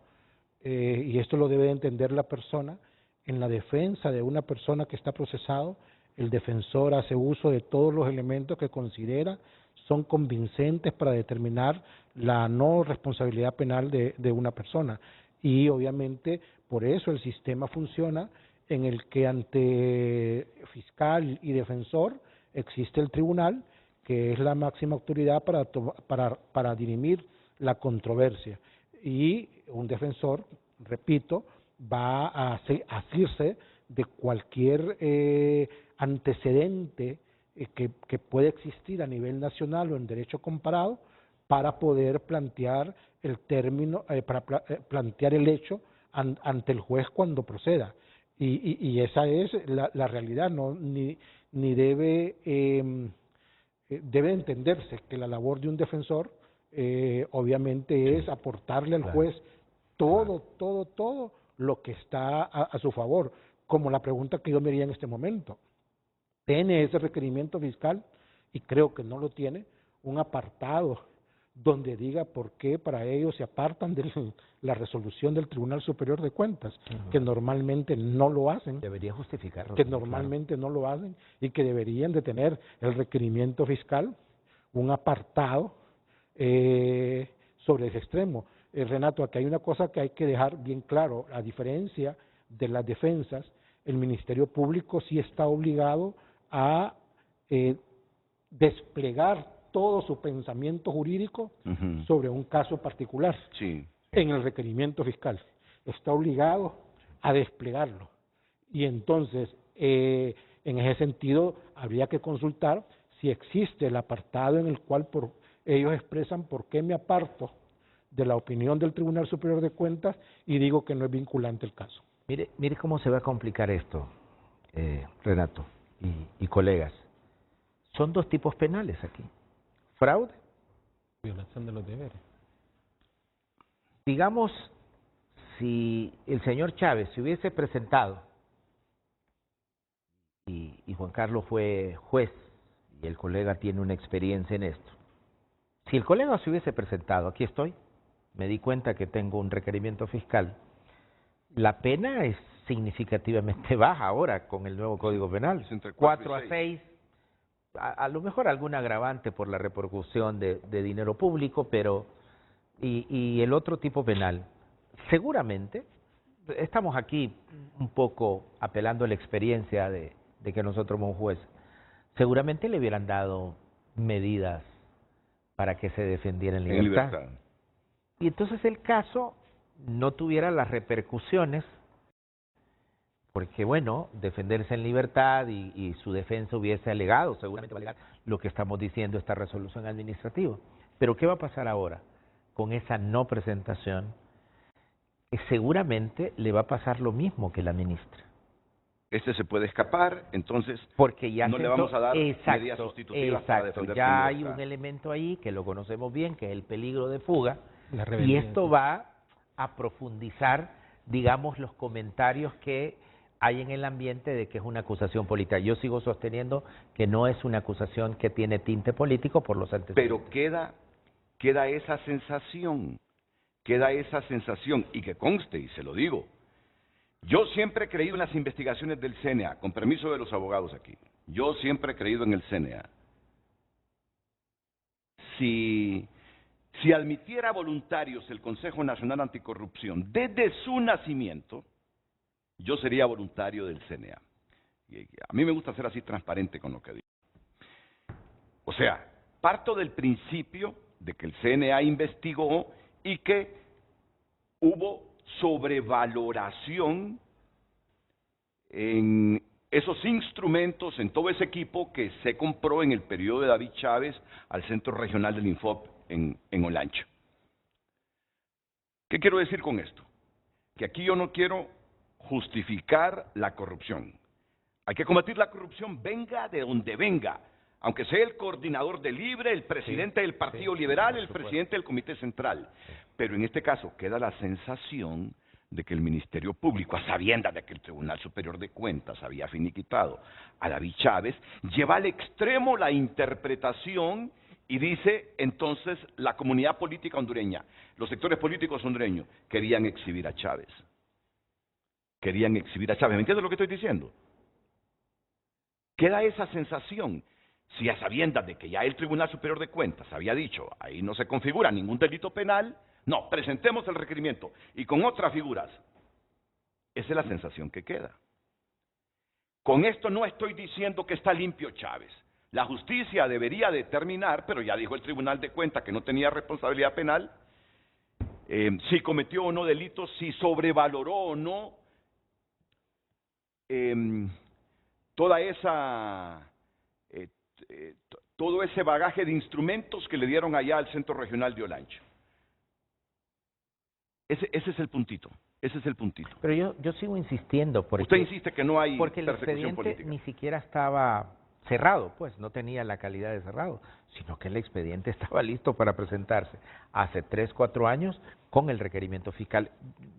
y esto lo debe entender la persona, en la defensa de una persona que está procesado, el defensor hace uso de todos los elementos que considera son convincentes para determinar la no responsabilidad penal de una persona. Y obviamente por eso el sistema funciona en el que ante fiscal y defensor existe el tribunal, que es la máxima autoridad para dirimir la controversia. Y un defensor, repito, va a asirse de cualquier antecedente que puede existir a nivel nacional o en derecho comparado para poder plantear el término, plantear el hecho ante el juez cuando proceda. Y esa es la realidad, ni debe entenderse que la labor de un defensor obviamente es aportarle al juez todo lo que está a su favor, como la pregunta que yo me haría en este momento. ¿Tiene ese requerimiento fiscal? Y creo que no lo tiene, un apartado donde diga por qué para ellos se apartan de la resolución del Tribunal Superior de Cuentas, que normalmente no lo hacen. Debería justificarlo. Que normalmente no lo hacen y que deberían de tener el requerimiento fiscal, un apartado sobre ese extremo. Renato, aquí hay una cosa que hay que dejar bien claro, a diferencia de las defensas, el Ministerio Público sí está obligado a desplegar todo su pensamiento jurídico sobre un caso particular. Sí. En el requerimiento fiscal. Está obligado a desplegarlo. Y entonces, en ese sentido, habría que consultar si existe el apartado en el cual ellos expresan por qué me aparto de la opinión del Tribunal Superior de Cuentas y digo que no es vinculante el caso. Mire cómo se va a complicar esto, Renato y colegas. Son dos tipos penales aquí. Fraude. Violación de los deberes. Digamos, si el señor Chávez se hubiese presentado y Juan Carlos fue juez y el colega tiene una experiencia en esto. Si el colega se hubiese presentado, aquí estoy, me di cuenta que tengo un requerimiento fiscal, la pena es significativamente baja ahora con el nuevo Código Penal. Es entre 4 a 6, a lo mejor algún agravante por la repercusión de dinero público, pero y el otro tipo penal, seguramente, estamos aquí un poco apelando a la experiencia de que nosotros somos juez, seguramente le hubieran dado medidas para que se defendiera en libertad. Y entonces el caso no tuviera las repercusiones, porque bueno, defenderse en libertad y su defensa hubiese alegado, seguramente va a alegar lo que estamos diciendo esta resolución administrativa. Pero ¿qué va a pasar ahora con esa no presentación? Seguramente le va a pasar lo mismo que la ministra. Este se puede escapar, entonces porque ya no le vamos a dar medidas sustitutivas para defenderse en ya libertad. hay un elemento ahí que lo conocemos bien, que es el peligro de fuga, La y esto va a profundizar, digamos, los comentarios que hay en el ambiente de que es una acusación política. Yo sigo sosteniendo que no es una acusación que tiene tinte político por los antecedentes. Pero queda esa sensación, y que conste, y se lo digo, yo siempre he creído en las investigaciones del CNA, con permiso de los abogados aquí, yo siempre he creído en el CNA. Si admitiera voluntarios el Consejo Nacional Anticorrupción desde su nacimiento, yo sería voluntario del CNA. Y a mí me gusta ser así transparente con lo que digo. O sea, parto del principio de que el CNA investigó y que hubo sobrevaloración en esos instrumentos, en todo ese equipo que se compró en el periodo de David Chávez al Centro Regional del Infop en Olancho. ¿Qué quiero decir con esto? Que aquí yo no quiero justificar la corrupción. Hay que combatir la corrupción, venga de donde venga, aunque sea el coordinador del Libre, el presidente del Partido Liberal, el presidente del Comité Central. Pero en este caso queda la sensación de que el Ministerio Público, a sabiendas de que el Tribunal Superior de Cuentas había finiquitado a David Chávez, lleva al extremo la interpretación y dice, entonces, la comunidad política hondureña, los sectores políticos hondureños, querían exhibir a Chávez. Querían exhibir a Chávez. ¿Me entiendes lo que estoy diciendo? Queda esa sensación. Si a sabiendas de que ya el Tribunal Superior de Cuentas había dicho, ahí no se configura ningún delito penal, no, presentemos el requerimiento y con otras figuras. Esa es la sensación que queda. Con esto no estoy diciendo que está limpio Chávez. La justicia debería determinar, pero ya dijo el Tribunal de Cuentas que no tenía responsabilidad penal, si cometió o no delitos, si sobrevaloró o no toda esa... todo ese bagaje de instrumentos que le dieron allá al Centro Regional de Olancho. Ese es el puntito, ese es el puntito. Pero yo sigo insistiendo. Porque, usted insiste que no hay porque el persecución expediente política. ni siquiera estaba cerrado, pues no tenía la calidad de cerrado, sino que el expediente estaba listo para presentarse hace 3, 4 años con el requerimiento fiscal.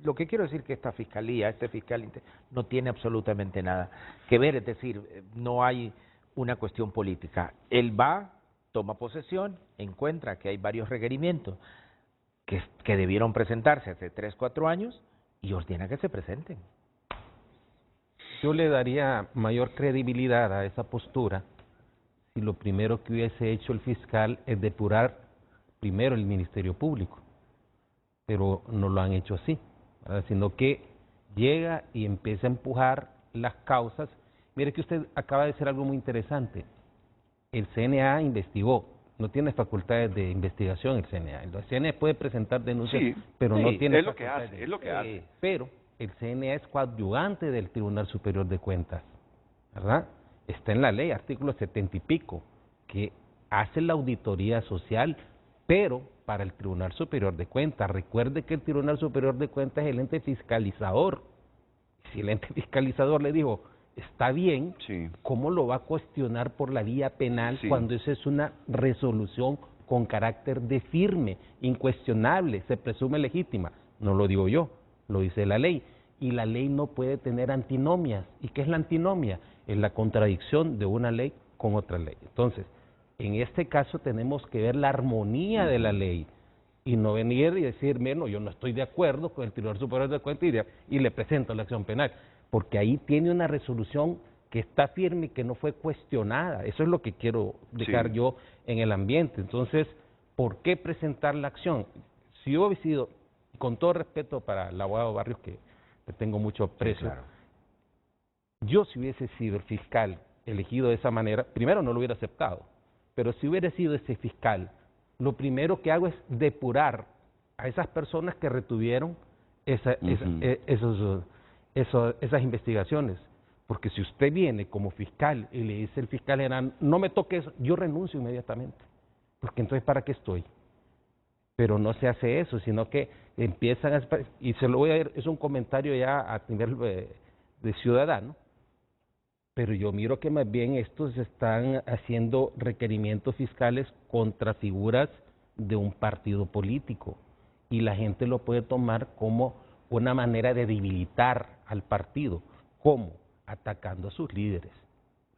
Lo que quiero decir que esta fiscalía, este fiscal no tiene absolutamente nada que ver, es decir, no hay una cuestión política. Él va, toma posesión, encuentra que hay varios requerimientos que debieron presentarse hace 3, 4 años y ordena que se presenten. Yo le daría mayor credibilidad a esa postura si lo primero que hubiese hecho el fiscal es depurar primero el Ministerio Público, pero no lo han hecho así, ¿verdad? Sino que llega y empieza a empujar las causas. Mire que usted acaba de decir algo muy interesante. El CNA investigó, no tiene facultades de investigación el CNA. El CNA puede presentar denuncias, Sí, pero no tiene es lo que facultades hace, de- es lo que hace. Pero el CNA es coadyuvante del Tribunal Superior de Cuentas, ¿verdad? Está en la ley, artículo 70 y pico, que hace la auditoría social, pero para el Tribunal Superior de Cuentas. Recuerde que el Tribunal Superior de Cuentas es el ente fiscalizador. Si el ente fiscalizador le dijo, está bien, Sí. ¿cómo lo va a cuestionar por la vía penal Sí. cuando esa es una resolución con carácter de firme, incuestionable, se presume legítima? No lo digo yo, lo dice la ley. Y la ley no puede tener antinomias. ¿Y qué es la antinomia? Es la contradicción de una ley con otra ley. Entonces, en este caso tenemos que ver la armonía de la ley y no venir y decir, bueno, yo no estoy de acuerdo con el Tribunal Superior de Cuentas y le presento la acción penal, porque ahí tiene una resolución que está firme y que no fue cuestionada. Eso es lo que quiero dejar Sí. yo en el ambiente. Entonces, ¿por qué presentar la acción? Si yo hubiera sido, con todo respeto para el abogado Barrios, que le tengo mucho aprecio, claro. yo si hubiese sido el fiscal elegido de esa manera, primero no lo hubiera aceptado, pero si hubiera sido ese fiscal, lo primero que hago es depurar a esas personas que retuvieron esas investigaciones. Porque si usted viene como fiscal y le dice al fiscal general, no me toque eso, yo renuncio inmediatamente. Porque entonces, ¿para qué estoy? Pero no se hace eso, sino que empiezan a... Y se lo voy a decir, es un comentario ya a nivel de ciudadano, pero yo miro que más bien estos están haciendo requerimientos fiscales contra figuras de un partido político y la gente lo puede tomar como una manera de debilitar al partido. ¿Cómo? Atacando a sus líderes.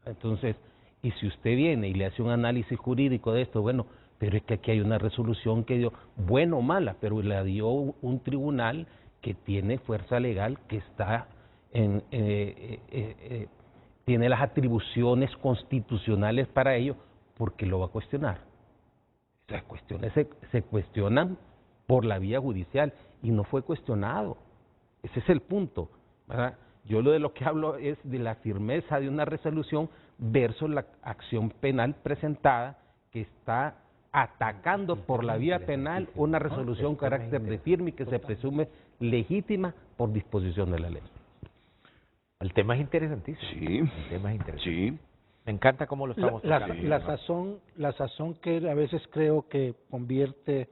Entonces, y si usted viene y le hace un análisis jurídico de esto, bueno, pero es que aquí hay una resolución que dio, buena o mala, pero la dio un tribunal que tiene fuerza legal, que está en... tiene las atribuciones constitucionales para ello, porque lo va a cuestionar. Las cuestiones se cuestionan por la vía judicial y no fue cuestionado. Ese es el punto, ¿verdad? Yo de lo que hablo es de la firmeza de una resolución versus la acción penal presentada que está atacando por la vía penal una resolución con carácter de firme y que se presume legítima por disposición de la ley. El tema es interesantísimo. Sí. El tema es interesante. Sí. Me encanta cómo lo estamos tocando. La sazón que a veces creo que convierte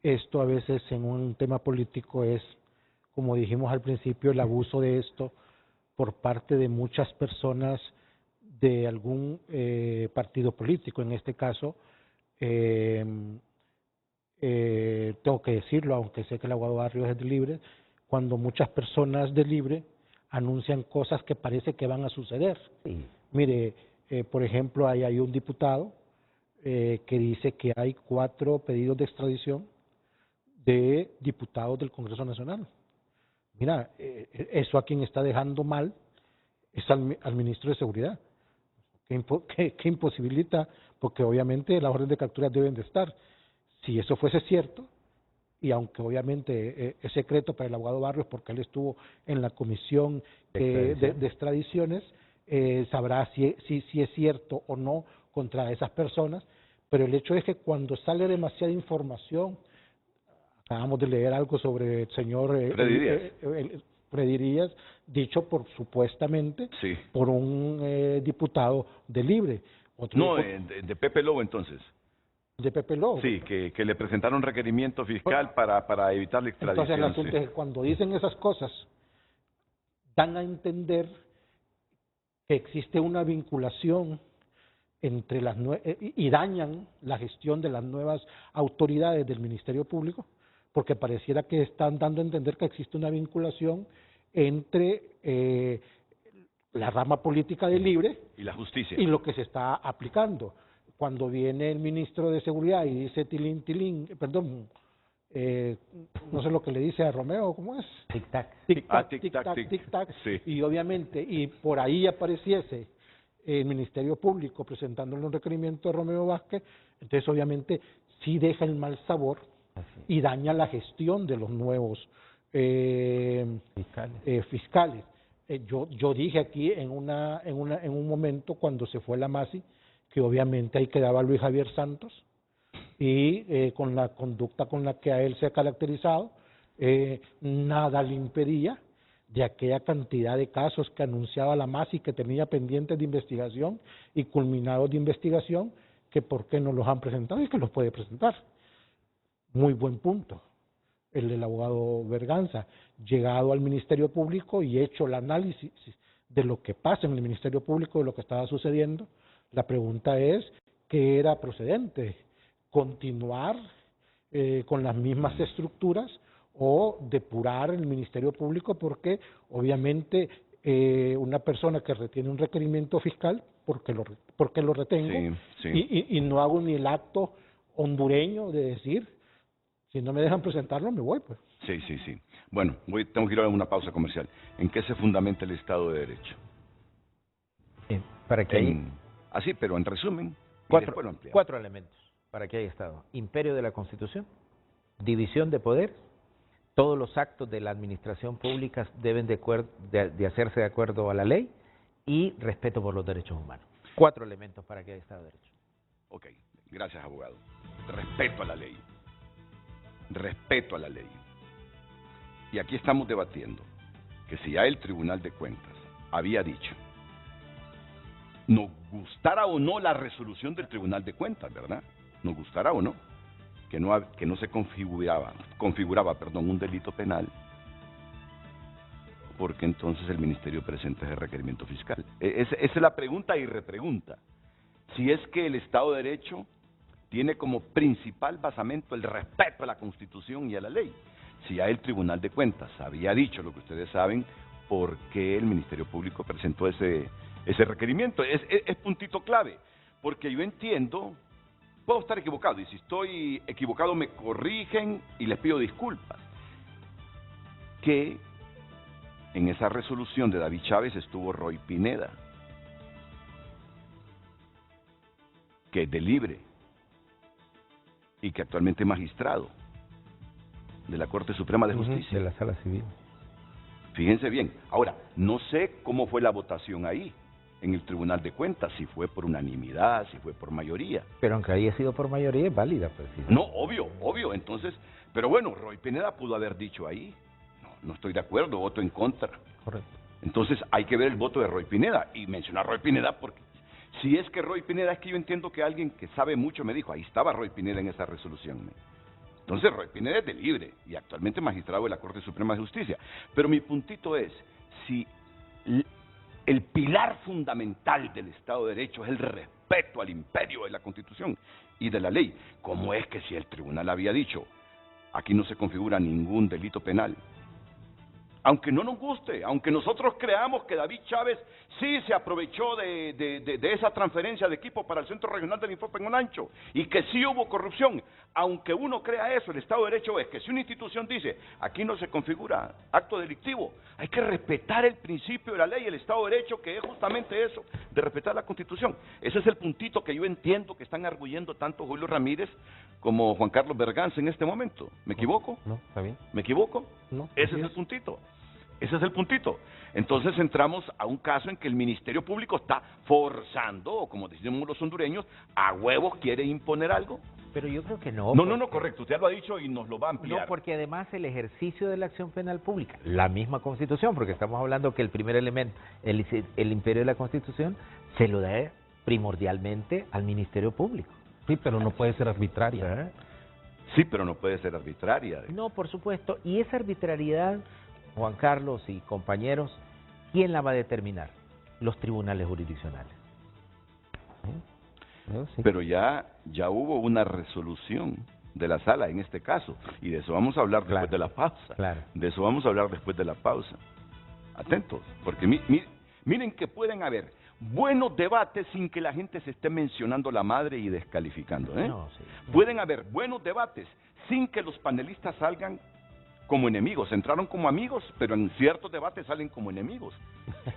esto a veces en un tema político es como dijimos al principio, el abuso de esto por parte de muchas personas de algún partido político. En este caso, tengo que decirlo, aunque sé que el abogado Barrios es de Libre, cuando muchas personas de Libre anuncian cosas que parece que van a suceder. Sí. Mire, por ejemplo, ahí hay un diputado que dice que hay 4 pedidos de extradición de diputados del Congreso Nacional. Mira, eso a quien está dejando mal es al ministro de Seguridad, que imposibilita, porque obviamente las órdenes de captura deben de estar. Si eso fuese cierto, y aunque obviamente es secreto para el abogado Barrios porque él estuvo en la comisión de extradiciones, sabrá si es cierto o no contra esas personas, pero el hecho es que cuando sale demasiada información, acabamos de leer algo sobre el señor Freddy Díaz, dicho por supuestamente por un diputado de Libre. De Pepe Lobo entonces. De Pepe Lobo. Sí, que le presentaron requerimiento fiscal para evitar la extradición. Entonces el asunto es que cuando dicen esas cosas, dan a entender que existe una vinculación entre las y dañan la gestión de las nuevas autoridades del Ministerio Público, porque pareciera que están dando a entender que existe una vinculación entre la rama política de Libre y la justicia y lo que se está aplicando. Cuando viene el ministro de Seguridad y dice no sé lo que le dice a Romeo, ¿cómo es? Tic-tac. Tic-tac, tic-tac, tic-tac. Y obviamente, y por ahí apareciese el Ministerio Público presentándole un requerimiento a Romeo Vázquez, entonces obviamente sí deja el mal sabor y daña la gestión de los nuevos fiscales. Yo dije aquí en un momento cuando se fue la Masi que obviamente ahí quedaba Luis Javier Santos y con la conducta con la que a él se ha caracterizado, nada le impedía de aquella cantidad de casos que anunciaba la Masi que tenía pendientes de investigación y culminados de investigación, que por qué no los han presentado y que los puede presentar. Muy buen punto el del abogado Berganza, llegado al Ministerio Público y hecho el análisis de lo que pasa en el Ministerio Público, de lo que estaba sucediendo. La pregunta es, ¿qué era procedente? ¿Continuar con las mismas estructuras o depurar el Ministerio Público? Porque obviamente una persona que retiene un requerimiento fiscal, porque lo retengo, y no hago ni el acto hondureño de decir, si no me dejan presentarlo, me voy, pues. Sí. Bueno, tengo que ir a una pausa comercial. ¿En qué se fundamenta el Estado de Derecho? Para que Así, pero en resumen, 4 elementos para que haya Estado. Imperio de la Constitución, división de poderes, todos los actos de la administración pública deben de hacerse de acuerdo a la ley y respeto por los derechos humanos. 4 elementos para que haya Estado de Derecho. Ok, gracias abogado. Respeto a la ley. Respeto a la ley. Y aquí estamos debatiendo que si ya el Tribunal de Cuentas había dicho, nos gustara o no la resolución del Tribunal de Cuentas, ¿verdad? Nos gustara o no, que no se configuraba un delito penal, porque entonces el Ministerio presenta ese requerimiento fiscal. Esa es la pregunta y repregunta. Si es que el Estado de Derecho tiene como principal basamento el respeto a la Constitución y a la ley. Si ya el Tribunal de Cuentas había dicho lo que ustedes saben, ¿por qué el Ministerio Público presentó ese requerimiento? Es puntito clave, porque yo entiendo, puedo estar equivocado, y si estoy equivocado me corrigen y les pido disculpas, que en esa resolución de David Chávez estuvo Roy Pineda, que es de Libre, y que actualmente es magistrado de la Corte Suprema de Justicia. De la Sala Civil. Fíjense bien. Ahora, no sé cómo fue la votación ahí, en el Tribunal de Cuentas, si fue por unanimidad, si fue por mayoría. Pero aunque haya sido por mayoría, es válida. No, obvio. Entonces, pero bueno, Roy Pineda pudo haber dicho ahí, no estoy de acuerdo, voto en contra. Correcto. Entonces, hay que ver el voto de Roy Pineda, y mencionar a Roy Pineda porque si es que Roy Pineda, es que yo entiendo que alguien que sabe mucho me dijo, ahí estaba Roy Pineda en esa resolución. Entonces, Roy Pineda es libre y actualmente magistrado de la Corte Suprema de Justicia. Pero mi puntito es, si el pilar fundamental del Estado de Derecho es el respeto al imperio de la Constitución y de la ley, ¿cómo es que si el tribunal había dicho, aquí no se configura ningún delito penal? Aunque no nos guste, aunque nosotros creamos que David Chávez sí se aprovechó de esa transferencia de equipo para el Centro Regional del Info Pengonancho y que sí hubo corrupción, aunque uno crea eso, el Estado de Derecho es que si una institución dice, aquí no se configura acto delictivo, hay que respetar el principio de la ley, el Estado de Derecho, que es justamente eso, de respetar la Constitución. Ese es el puntito que yo entiendo que están arguyendo tanto Julio Ramírez como Juan Carlos Berganza en este momento. ¿Me equivoco? No, está bien. ¿Me equivoco? No, Ese es el puntito. Ese es el puntito. Entonces entramos a un caso en que el Ministerio Público está forzando, o como decimos los hondureños, a huevos quiere imponer algo. Pero yo creo que no. No, correcto, usted lo ha dicho y nos lo va a ampliar. No, porque además el ejercicio de la acción penal pública, la misma Constitución, porque estamos hablando que el primer elemento, el imperio de la Constitución, se lo da primordialmente al Ministerio Público. Sí, pero no puede ser arbitraria. Sí, pero no puede ser arbitraria. No, por supuesto. Y esa arbitrariedad, Juan Carlos y compañeros, ¿quién la va a determinar? Los tribunales jurisdiccionales. Sí. Pero ya hubo una resolución de la sala en este caso, y de eso vamos a hablar después de la pausa. Claro. De eso vamos a hablar después de la pausa. Atentos, porque miren que pueden haber buenos debates sin que la gente se esté mencionando la madre y descalificando. No, sí. Pueden haber buenos debates sin que los panelistas salgan como enemigos. Entraron como amigos, pero en ciertos debates salen como enemigos.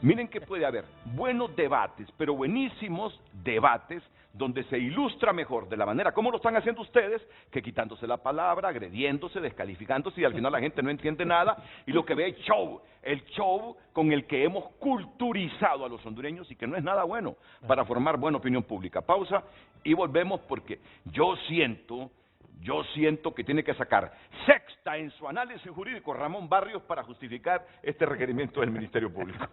Miren que puede haber buenos debates, pero buenísimos debates donde se ilustra mejor de la manera como lo están haciendo ustedes, que quitándose la palabra, agrediéndose, descalificándose, y al final la gente no entiende nada, y lo que ve es show, el show con el que hemos culturizado a los hondureños y que no es nada bueno para formar buena opinión pública. Pausa y volvemos, porque yo siento que tiene que sacar sexta en su análisis jurídico Ramón Barrios para justificar este requerimiento del Ministerio Público.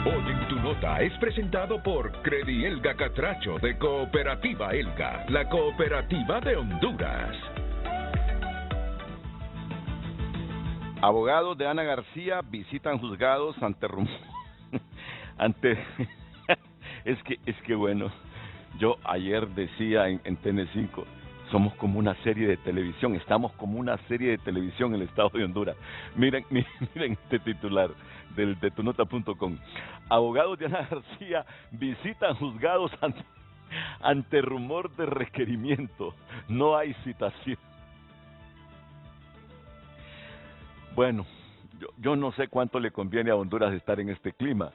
Hoy en Tu Nota es presentado por Credi Elga Catracho de Cooperativa Elga, la cooperativa de Honduras. Abogados de Ana García visitan juzgados es que bueno, yo ayer decía en TN5, somos como una serie de televisión, estamos como una serie de televisión en el estado de Honduras. Miren este titular de tunota.com. Abogados de Ana García visitan juzgados ante rumor de requerimiento. No hay citación. Bueno, yo no sé cuánto le conviene a Honduras estar en este clima.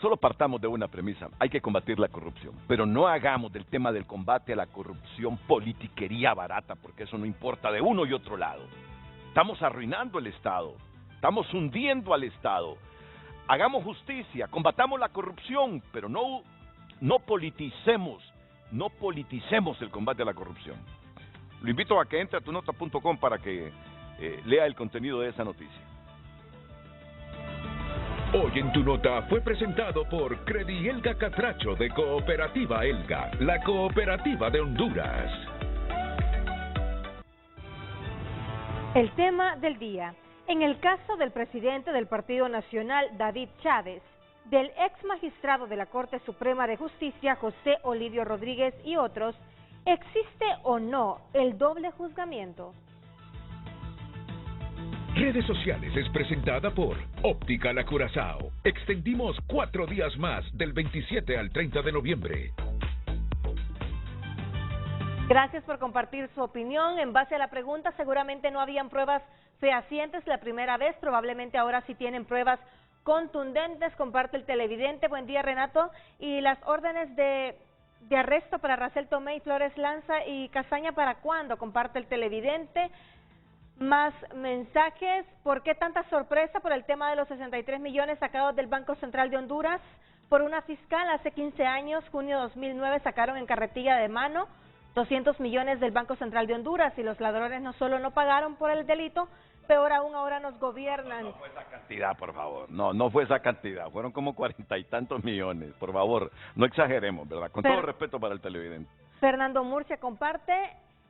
Solo partamos de una premisa, hay que combatir la corrupción, pero no hagamos del tema del combate a la corrupción politiquería barata, porque eso no importa de uno y otro lado. Estamos arruinando el Estado, estamos hundiendo al Estado. Hagamos justicia, combatamos la corrupción, pero no politicemos el combate a la corrupción. Lo invito a que entre a tunota.com para que lea el contenido de esa noticia. Hoy en Tu Nota fue presentado por Credi Elga Catracho de Cooperativa Elga, la cooperativa de Honduras. El tema del día. En el caso del presidente del Partido Nacional, David Chávez, del ex magistrado de la Corte Suprema de Justicia, José Olidio Rodríguez y otros, ¿existe o no el doble juzgamiento? Redes Sociales es presentada por Óptica La Curazao. Extendimos 4 días más, del 27 al 30 de noviembre. Gracias por compartir su opinión. En base a la pregunta, seguramente no habían pruebas fehacientes la primera vez, probablemente ahora sí tienen pruebas contundentes. Comparte el televidente. Buen día, Renato. Y las órdenes de arresto para Racel Tomé y Flores Lanza y Casaña, ¿para cuándo? Comparte el televidente. Más mensajes. ¿Por qué tanta sorpresa por el tema de los 63 millones sacados del Banco Central de Honduras? por una fiscal. Hace 15 años, junio de 2009, sacaron en carretilla de mano 200 millones del Banco Central de Honduras y los ladrones no solo no pagaron por el delito, peor aún ahora nos gobiernan. No fue esa cantidad, por favor. No fue esa cantidad. Fueron como 40 y tantos millones. Por favor, no exageremos, ¿verdad? Con todo respeto para el televidente. Fernando Murcia comparte,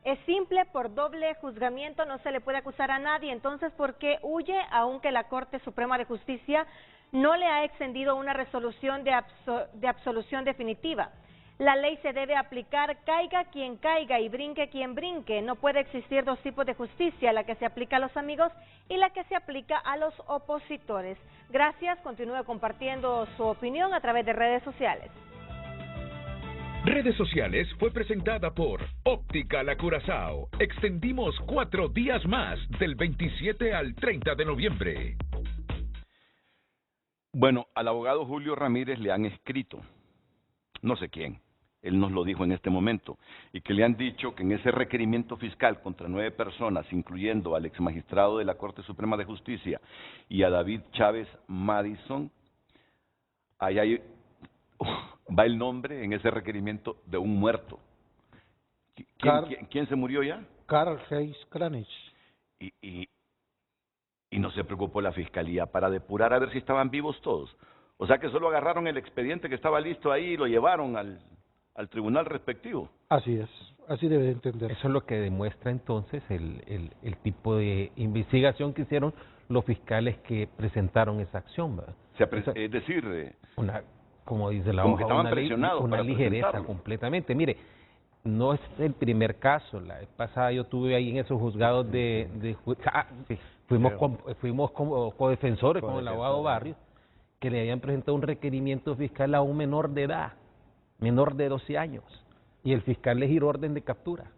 es simple, por doble juzgamiento no se le puede acusar a nadie. Entonces, ¿por qué huye aunque la Corte Suprema de Justicia no le ha extendido una resolución de absolución definitiva? La ley se debe aplicar, caiga quien caiga y brinque quien brinque. No puede existir dos tipos de justicia, la que se aplica a los amigos y la que se aplica a los opositores. Gracias, continúe compartiendo su opinión a través de redes sociales. Redes Sociales fue presentada por Óptica La Curazao. Extendimos 4 días más, del 27 al 30 de noviembre. Bueno, al abogado Julio Ramírez le han escrito, no sé quién, él nos lo dijo en este momento, y que le han dicho que en ese requerimiento fiscal contra 9 personas, incluyendo al exmagistrado de la Corte Suprema de Justicia y a David Chávez Madison, ahí va el nombre en ese requerimiento de un muerto. ¿Quién se murió ya? Karl-Heinz Kranich. Y no se preocupó la fiscalía para depurar a ver si estaban vivos todos. O sea que solo agarraron el expediente que estaba listo ahí y lo llevaron al tribunal respectivo. Así es, así debe de entender. Eso es lo que demuestra entonces el tipo de investigación que hicieron los fiscales que presentaron esa acción, ¿verdad? Es decir, como dice la como que hoja, estaban presionados una para ligereza presentarlo. Completamente. Mire, no es el primer caso. La vez pasada yo estuve ahí en esos juzgados fuimos como codefensores con el abogado Barrios, que le habían presentado un requerimiento fiscal a un menor de edad, menor de 12 años, y el fiscal le giró orden de captura.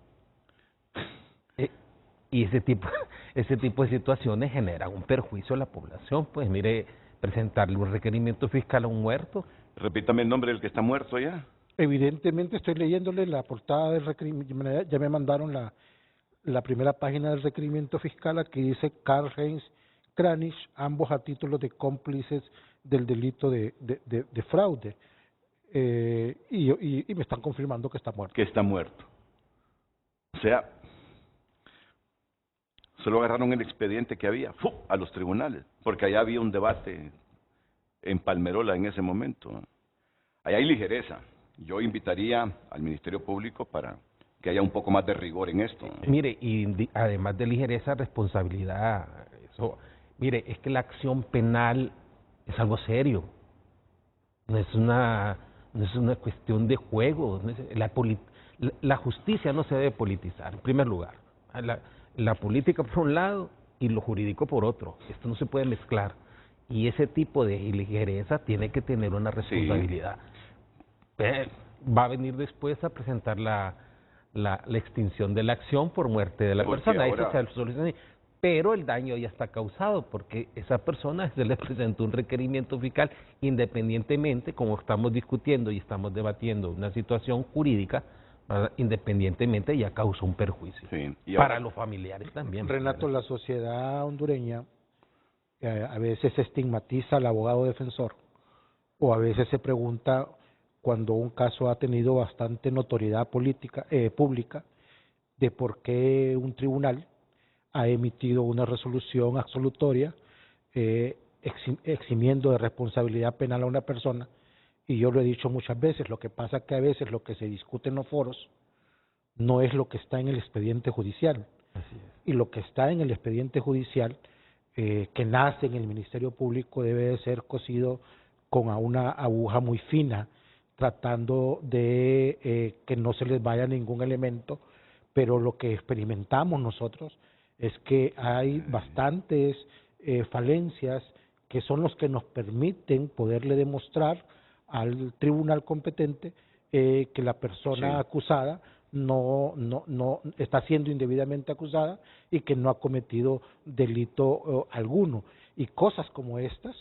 Y ese tipo de situaciones generan un perjuicio a la población. Pues mire, presentarle un requerimiento fiscal a un muerto. Repítame el nombre del que está muerto ya. Evidentemente estoy leyéndole la portada del requerimiento, ya me mandaron la primera página del requerimiento fiscal, aquí dice Karl-Heinz Kranich, ambos a título de cómplices del delito de fraude. Y me están confirmando que está muerto. Que está muerto. O sea, solo agarraron el expediente que había a los tribunales, porque allá había un debate en Palmerola en ese momento. Allá hay ligereza. Yo invitaría al Ministerio Público para que haya un poco más de rigor en esto. Mire, y además de ligereza, responsabilidad. Mire, es que la acción penal es algo serio. No es una cuestión de juego. La justicia no se debe politizar, en primer lugar. La política por un lado y lo jurídico por otro. Esto no se puede mezclar. Y ese tipo de ligereza tiene que tener una responsabilidad. Sí. Va a venir después a presentar la extinción de la acción por muerte de la persona. Eso se soluciona. Pero el daño ya está causado porque esa persona se le presentó un requerimiento fiscal independientemente, como estamos discutiendo y estamos debatiendo una situación jurídica, independientemente ya causó un perjuicio. Sí. Para los familiares también. Renato, la sociedad hondureña a veces estigmatiza al abogado defensor o a veces se pregunta, cuando un caso ha tenido bastante notoriedad pública, de por qué un tribunal ha emitido una resolución absolutoria eximiendo de responsabilidad penal a una persona. Y yo lo he dicho muchas veces, lo que pasa es que a veces lo que se discute en los foros no es lo que está en el expediente judicial. Así es. Y lo que está en el expediente judicial, que nace en el Ministerio Público, debe de ser cosido con una aguja muy fina, tratando de que no se les vaya ningún elemento, pero lo que experimentamos nosotros es que hay bastantes falencias que son los que nos permiten poderle demostrar al tribunal competente que la persona acusada no está siendo indebidamente acusada y que no ha cometido delito alguno. Y cosas como estas,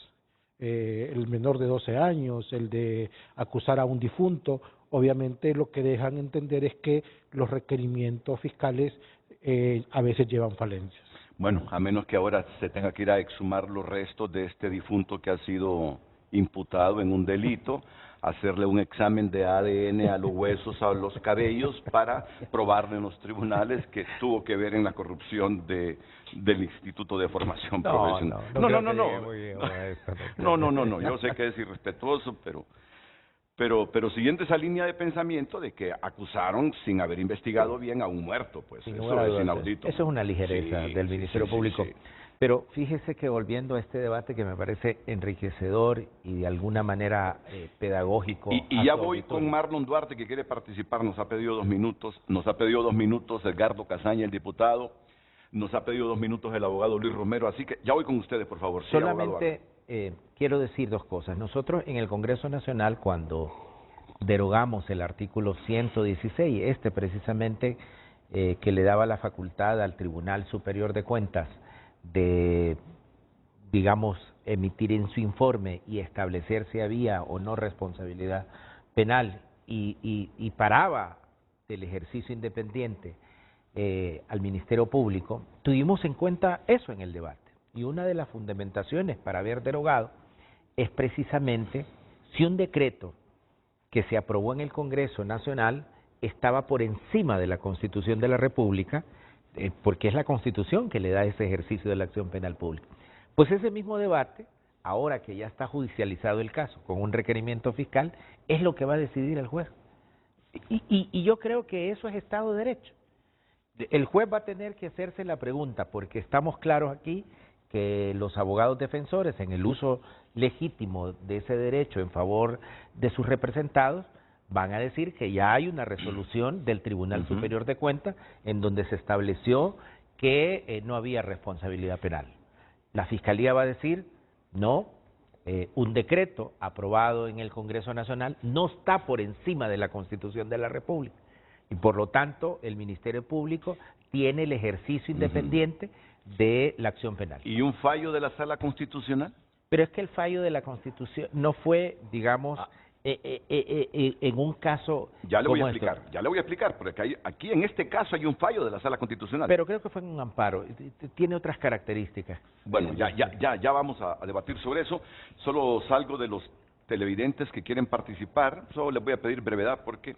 el menor de 12 años, el de acusar a un difunto, obviamente lo que dejan entender es que los requerimientos fiscales a veces llevan falencias. Bueno, a menos que ahora se tenga que ir a exhumar los restos de este difunto que ha sido imputado en un delito, hacerle un examen de ADN a los huesos, a los cabellos, para probarle en los tribunales que tuvo que ver en la corrupción del Instituto de Formación Profesional. No, yo sé que es irrespetuoso, pero siguiendo esa línea de pensamiento de que acusaron sin haber investigado bien a un muerto, pues eso es inaudito. Eso es una ligereza del Ministerio Público. Pero fíjese que volviendo a este debate que me parece enriquecedor y de alguna manera pedagógico. Y ya voy con Marlon Duarte, que quiere participar, nos ha pedido 2 minutos, Edgardo Casaña, el diputado, nos ha pedido 2 minutos el abogado Luis Romero, así que ya voy con ustedes, por favor. Solamente quiero decir 2 cosas. Nosotros en el Congreso Nacional, cuando derogamos el artículo 116, precisamente que le daba la facultad al Tribunal Superior de Cuentas de, digamos, emitir en su informe y establecer si había o no responsabilidad penal y paraba del ejercicio independiente al Ministerio Público, tuvimos en cuenta eso en el debate. Y una de las fundamentaciones para haber derogado es precisamente si un decreto que se aprobó en el Congreso Nacional estaba por encima de la Constitución de la República, porque es la Constitución que le da ese ejercicio de la acción penal pública. Pues ese mismo debate, ahora que ya está judicializado el caso con un requerimiento fiscal, es lo que va a decidir el juez. Y yo creo que eso es Estado de Derecho. El juez va a tener que hacerse la pregunta, porque estamos claros aquí que los abogados defensores, en el uso legítimo de ese derecho en favor de sus representados, van a decir que ya hay una resolución del Tribunal Superior de Cuentas en donde se estableció que no había responsabilidad penal. La Fiscalía va a decir, no, un decreto aprobado en el Congreso Nacional no está por encima de la Constitución de la República y por lo tanto el Ministerio Público tiene el ejercicio independiente de la acción penal. ¿Y un fallo de la Sala Constitucional? Pero es que el fallo de la Constitución no fue, digamos, en un caso ya le voy a explicar, esto. ya le voy a explicar, porque aquí en este caso hay un fallo de la Sala Constitucional. Pero creo que fue en un amparo, tiene otras características. Bueno, ya vamos a debatir sobre eso. Solo salgo de los televidentes que quieren participar, solo les voy a pedir brevedad porque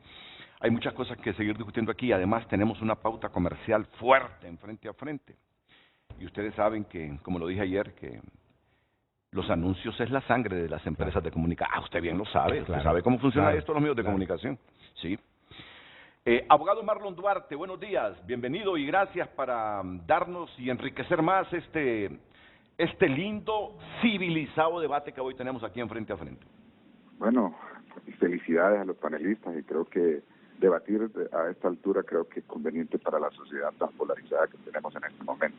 hay muchas cosas que seguir discutiendo aquí. Además tenemos una pauta comercial fuerte en Frente a Frente. Y ustedes saben que, como lo dije ayer, que los anuncios es la sangre de las empresas de comunicación. Usted bien lo sabe, usted sabe cómo funciona esto en los medios de comunicación. Sí. Abogado Marlon Duarte, buenos días, bienvenido y gracias para darnos y enriquecer más este lindo, civilizado debate que hoy tenemos aquí en Frente a Frente. Bueno, felicidades a los panelistas y creo que debatir a esta altura creo que es conveniente para la sociedad tan polarizada que tenemos en este momento.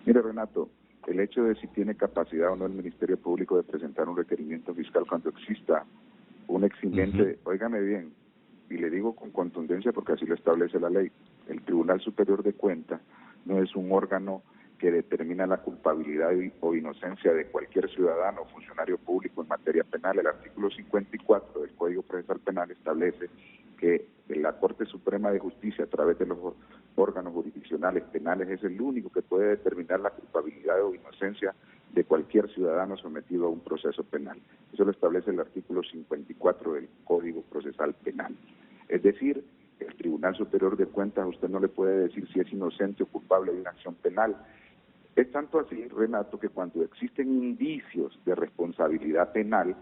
Mire, Renato, el hecho de si tiene capacidad o no el Ministerio Público de presentar un requerimiento fiscal cuando exista un eximente, óigame bien, y le digo con contundencia porque así lo establece la ley, el Tribunal Superior de Cuentas no es un órgano que determina la culpabilidad o inocencia de cualquier ciudadano o funcionario público en materia penal. El artículo 54 del Código Procesal Penal establece que la Corte Suprema de Justicia, a través de los órganos jurisdiccionales penales, es el único que puede determinar la culpabilidad o inocencia de cualquier ciudadano sometido a un proceso penal. Eso lo establece el artículo 54 del Código Procesal Penal. Es decir, el Tribunal Superior de Cuentas a usted no le puede decir si es inocente o culpable de una acción penal. Es tanto así, Renato, que cuando existen indicios de responsabilidad penal,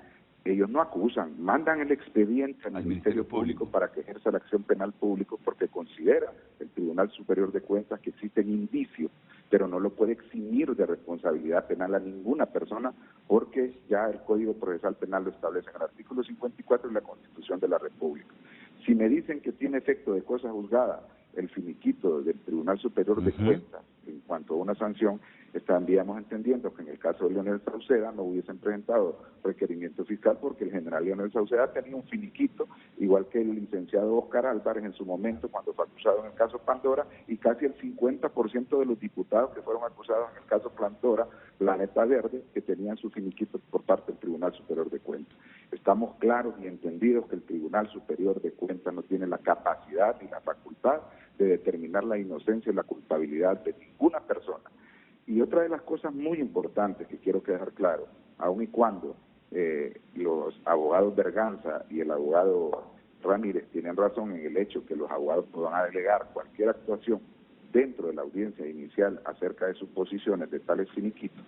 ellos no acusan, mandan el expediente al Ministerio Público para que ejerza la acción penal público porque considera el Tribunal Superior de Cuentas que existen indicios, pero no lo puede eximir de responsabilidad penal a ninguna persona porque ya el Código Procesal Penal lo establece en el artículo 54 de la Constitución de la República. Si me dicen que tiene efecto de cosa juzgada el finiquito del Tribunal Superior de Cuentas en cuanto a una sanción, estaríamos entendiendo que en el caso de Leonel Sauceda no hubiesen presentado requerimiento fiscal porque el general Leonel Sauceda tenía un finiquito, igual que el licenciado Oscar Álvarez en su momento cuando fue acusado en el caso Pandora, y casi el 50% de los diputados que fueron acusados en el caso Pandora, Planeta Verde, que tenían su finiquito por parte del Tribunal Superior de Cuentas. Estamos claros y entendidos que el Tribunal Superior de Cuentas no tiene la capacidad ni la facultad de determinar la inocencia y la culpabilidad de ninguna persona. Y otra de las cosas muy importantes que quiero quedar claro, aun y cuando los abogados Berganza y el abogado Ramírez tienen razón en el hecho que los abogados puedan alegar cualquier actuación dentro de la audiencia inicial acerca de sus posiciones de tales finiquitos.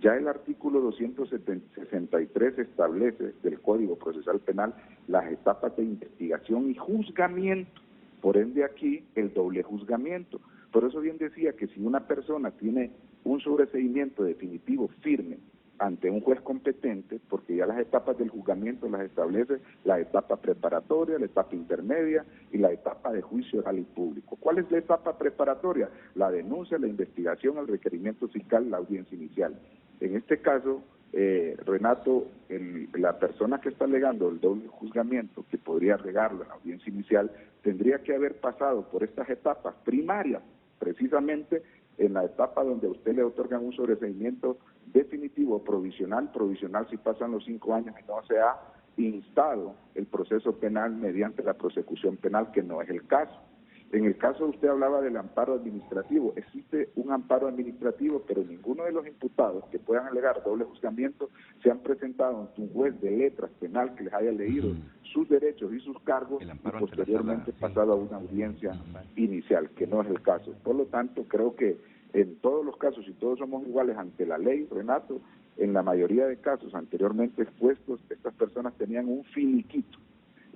Ya el artículo 263 establece del Código Procesal Penal las etapas de investigación y juzgamiento, por ende aquí el doble juzgamiento. Por eso bien decía que si una persona tiene un sobreseimiento definitivo firme ante un juez competente, porque ya las etapas del juzgamiento las establece la etapa preparatoria, la etapa intermedia y la etapa de juicio oral y público. ¿Cuál es la etapa preparatoria? La denuncia, la investigación, el requerimiento fiscal, la audiencia inicial. En este caso, Renato, la persona que está alegando el doble juzgamiento, que podría alegarlo en la audiencia inicial, tendría que haber pasado por estas etapas primarias, precisamente en la etapa donde a usted le otorgan un sobreseimiento definitivo, provisional si pasan los 5 años y no se ha instado el proceso penal mediante la prosecución penal, que no es el caso. En el caso usted hablaba del amparo administrativo, existe un amparo administrativo, pero ninguno de los imputados que puedan alegar doble juzgamiento se han presentado ante un juez de letras penal que les haya leído sus derechos y sus cargos y posteriormente pasado a una audiencia inicial, que no es el caso. Por lo tanto, creo que en todos los casos, si todos somos iguales ante la ley, Renato, en la mayoría de casos anteriormente expuestos, estas personas tenían un finiquito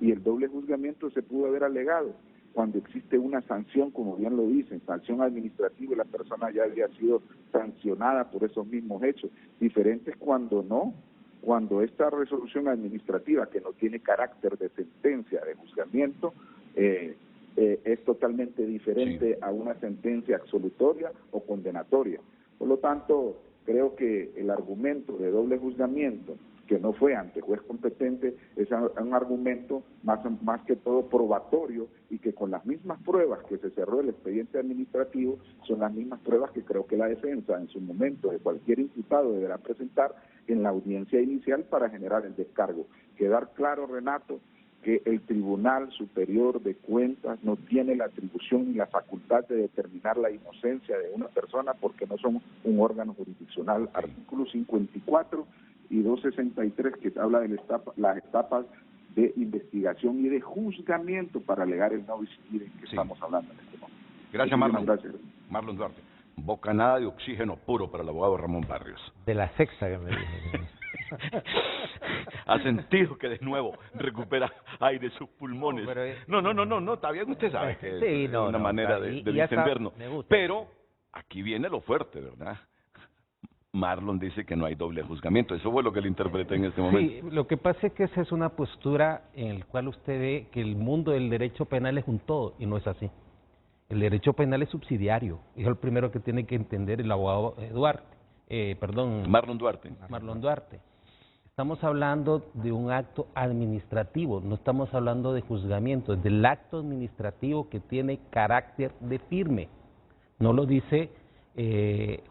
y el doble juzgamiento se pudo haber alegado cuando existe una sanción, como bien lo dicen, sanción administrativa, y la persona ya había sido sancionada por esos mismos hechos. Diferente es cuando no, cuando esta resolución administrativa, que no tiene carácter de sentencia de juzgamiento, es totalmente diferente a una sentencia absolutoria o condenatoria. Por lo tanto, creo que el argumento de doble juzgamiento, que no fue ante juez competente, es un argumento más que todo probatorio, y que con las mismas pruebas que se cerró el expediente administrativo son las mismas pruebas que creo que la defensa en su momento de cualquier imputado deberá presentar en la audiencia inicial para generar el descargo. Quedar claro, Renato, que el Tribunal Superior de Cuentas no tiene la atribución ni la facultad de determinar la inocencia de una persona, porque no somos un órgano jurisdiccional. Artículo 54 y 263, que habla de las etapas de investigación y de juzgamiento para alegar el no visible que estamos hablando en este momento. Gracias, Marlon. Gracias. Marlon Duarte. Bocanada de oxígeno puro para el abogado Ramón Barrios. De la sexta que me dije. Ha sentido que de nuevo recupera aire de sus pulmones. No, está bien, usted sabe que sí, es una manera de distendernos. Pero aquí viene lo fuerte, ¿verdad? Marlon dice que no hay doble juzgamiento. Eso fue lo que le interpreté en este momento. Sí, lo que pasa es que esa es una postura en la cual usted ve que el mundo del derecho penal es un todo, y no es así. El derecho penal es subsidiario, y es el primero que tiene que entender el abogado Marlon Duarte. Estamos hablando de un acto administrativo, no estamos hablando de juzgamiento, es del acto administrativo que tiene carácter de firme. No lo dice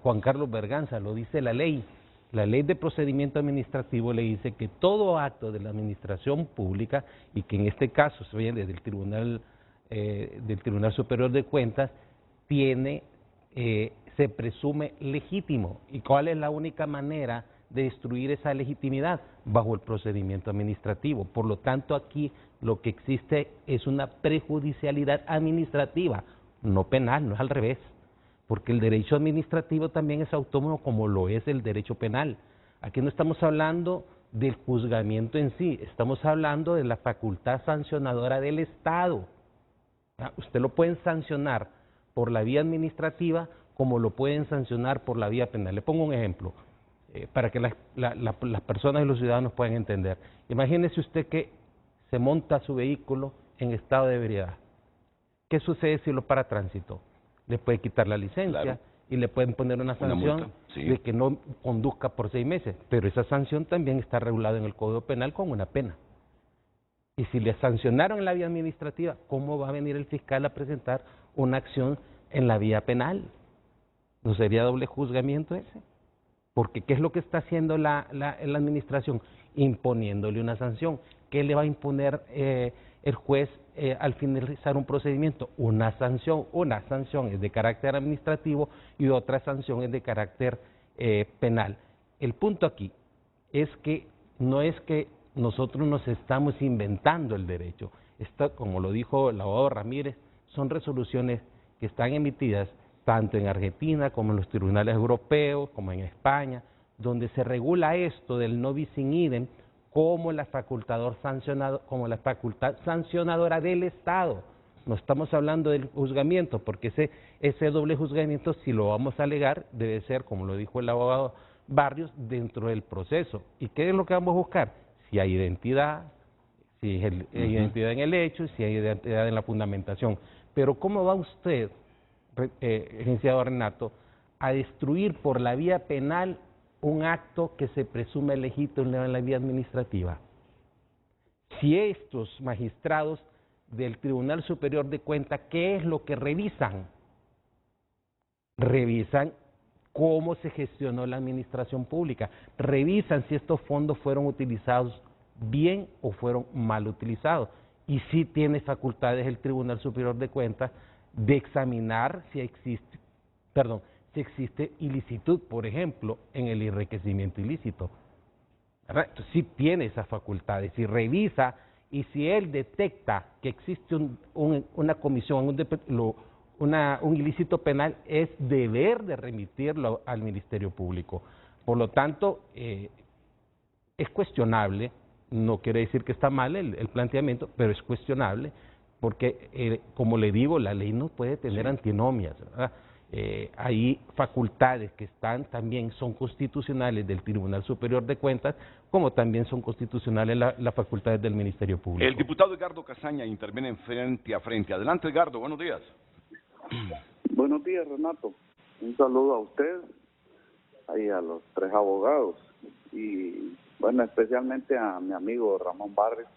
Juan Carlos Berganza, lo dice la ley. La ley de procedimiento administrativo le dice que todo acto de la administración pública, y que en este caso se viene del Tribunal Superior de Cuentas, se presume legítimo. ¿Y cuál es la única manera de destruir esa legitimidad? Bajo el procedimiento administrativo. Por lo tanto, aquí lo que existe es una prejudicialidad administrativa, no penal, no es al revés, porque el derecho administrativo también es autónomo como lo es el derecho penal. Aquí no estamos hablando del juzgamiento en sí, estamos hablando de la facultad sancionadora del Estado. Usted lo pueden sancionar por la vía administrativa como lo pueden sancionar por la vía penal. Le pongo un ejemplo para que las personas y los ciudadanos puedan entender. Imagínese usted que se monta su vehículo en estado de ebriedad. ¿Qué sucede si lo para tránsito? Le puede quitar la licencia y le pueden poner una sanción de que no conduzca por 6 meses. Pero esa sanción también está regulada en el Código Penal con una pena. Y si le sancionaron en la vía administrativa, ¿cómo va a venir el fiscal a presentar una acción en la vía penal? ¿No sería doble juzgamiento ese? Porque ¿qué es lo que está haciendo la administración? Imponiéndole una sanción. ¿Qué le va a imponer el juez al finalizar un procedimiento? Una sanción. Una sanción es de carácter administrativo y otra sanción es de carácter penal. El punto aquí es que no es que nosotros nos estamos inventando el derecho. Como lo dijo el abogado Ramírez, son resoluciones que están emitidas tanto en Argentina como en los tribunales europeos, como en España, donde se regula esto del no bis in idem como la facultad sancionadora del Estado. No estamos hablando del juzgamiento, porque ese doble juzgamiento, si lo vamos a alegar, debe ser, como lo dijo el abogado Barrios, dentro del proceso. ¿Y qué es lo que vamos a buscar? Si hay identidad, si hay identidad en el hecho, si hay identidad en la fundamentación. Pero ¿cómo va usted, licenciado Renato, a destruir por la vía penal un acto que se presume legítimo en la vía administrativa? Si estos magistrados del Tribunal Superior de Cuentas, ¿qué es lo que revisan? Revisan cómo se gestionó la administración pública, revisan si estos fondos fueron utilizados bien o fueron mal utilizados. Y sí tiene facultades el Tribunal Superior de Cuentas de examinar si existe ilicitud, por ejemplo, en el enriquecimiento ilícito. ¿Verdad? Entonces, sí tiene esas facultades y revisa, y si él detecta que existe una comisión, un ilícito penal, es deber de remitirlo al Ministerio Público. Por lo tanto, es cuestionable, no quiere decir que está mal el planteamiento, pero es cuestionable, porque, como le digo, la ley no puede tener antinomias, ¿verdad? Hay facultades que también son constitucionales del Tribunal Superior de Cuentas, como también son constitucionales las facultades del Ministerio Público. El diputado Edgardo Casaña interviene en Frente a Frente. Adelante, Edgardo, buenos días. Buenos días, Renato. Un saludo a usted y a los tres abogados. Y, bueno, especialmente a mi amigo Ramón Barrios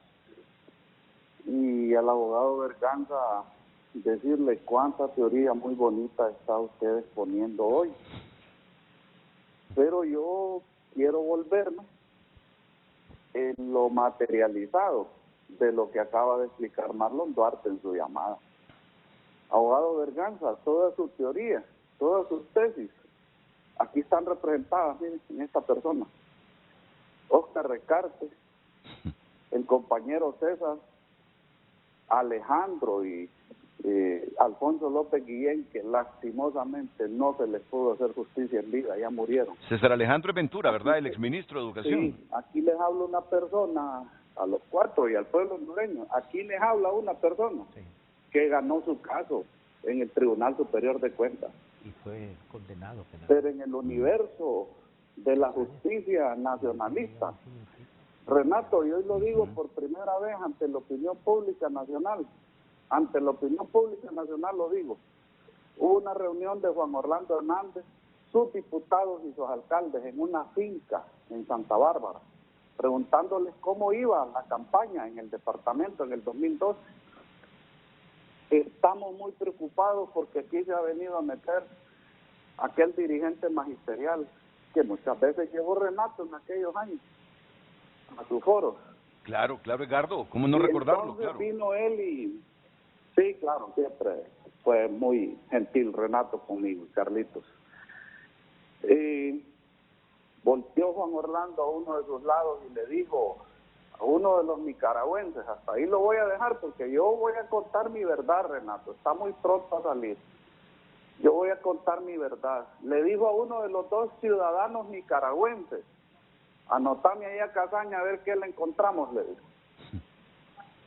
y al abogado Berganza, decirle cuánta teoría muy bonita está usted exponiendo hoy. Pero yo quiero volverme en lo materializado de lo que acaba de explicar Marlon Duarte en su llamada. Abogado Berganza, toda su teoría, todas sus tesis, aquí están representadas, miren, en esta persona. Oscar Recarte, el compañero César, Alejandro y Alfonso López Guillén, que lastimosamente no se les pudo hacer justicia en vida, ya murieron. César Alejandro Ventura, ¿verdad? El exministro de Educación. Sí, aquí les habla una persona, a los cuatro y al pueblo hondureño, aquí les habla una persona que ganó su caso en el Tribunal Superior de Cuentas. Y fue condenado. Pero en el universo de la justicia nacionalista, Renato, y hoy lo digo por primera vez ante la opinión pública nacional, lo digo, hubo una reunión de Juan Orlando Hernández, sus diputados y sus alcaldes en una finca en Santa Bárbara, preguntándoles cómo iba la campaña en el departamento en el 2012. Estamos muy preocupados porque aquí se ha venido a meter aquel dirigente magisterial que muchas veces llevó Renato en aquellos años a sus foros. Claro, Edgardo, ¿cómo no recordarlo? Entonces claro. Vino él y... Sí, claro, siempre fue muy gentil Renato conmigo, Carlitos. Volteó Juan Orlando a uno de sus lados y le dijo a uno de los nicaragüenses, hasta ahí lo voy a dejar porque yo voy a contar mi verdad, Renato, está muy pronto a salir. Yo voy a contar mi verdad. Le dijo a uno de los dos ciudadanos nicaragüenses, anotame ahí a Casaña a ver qué le encontramos, le dijo.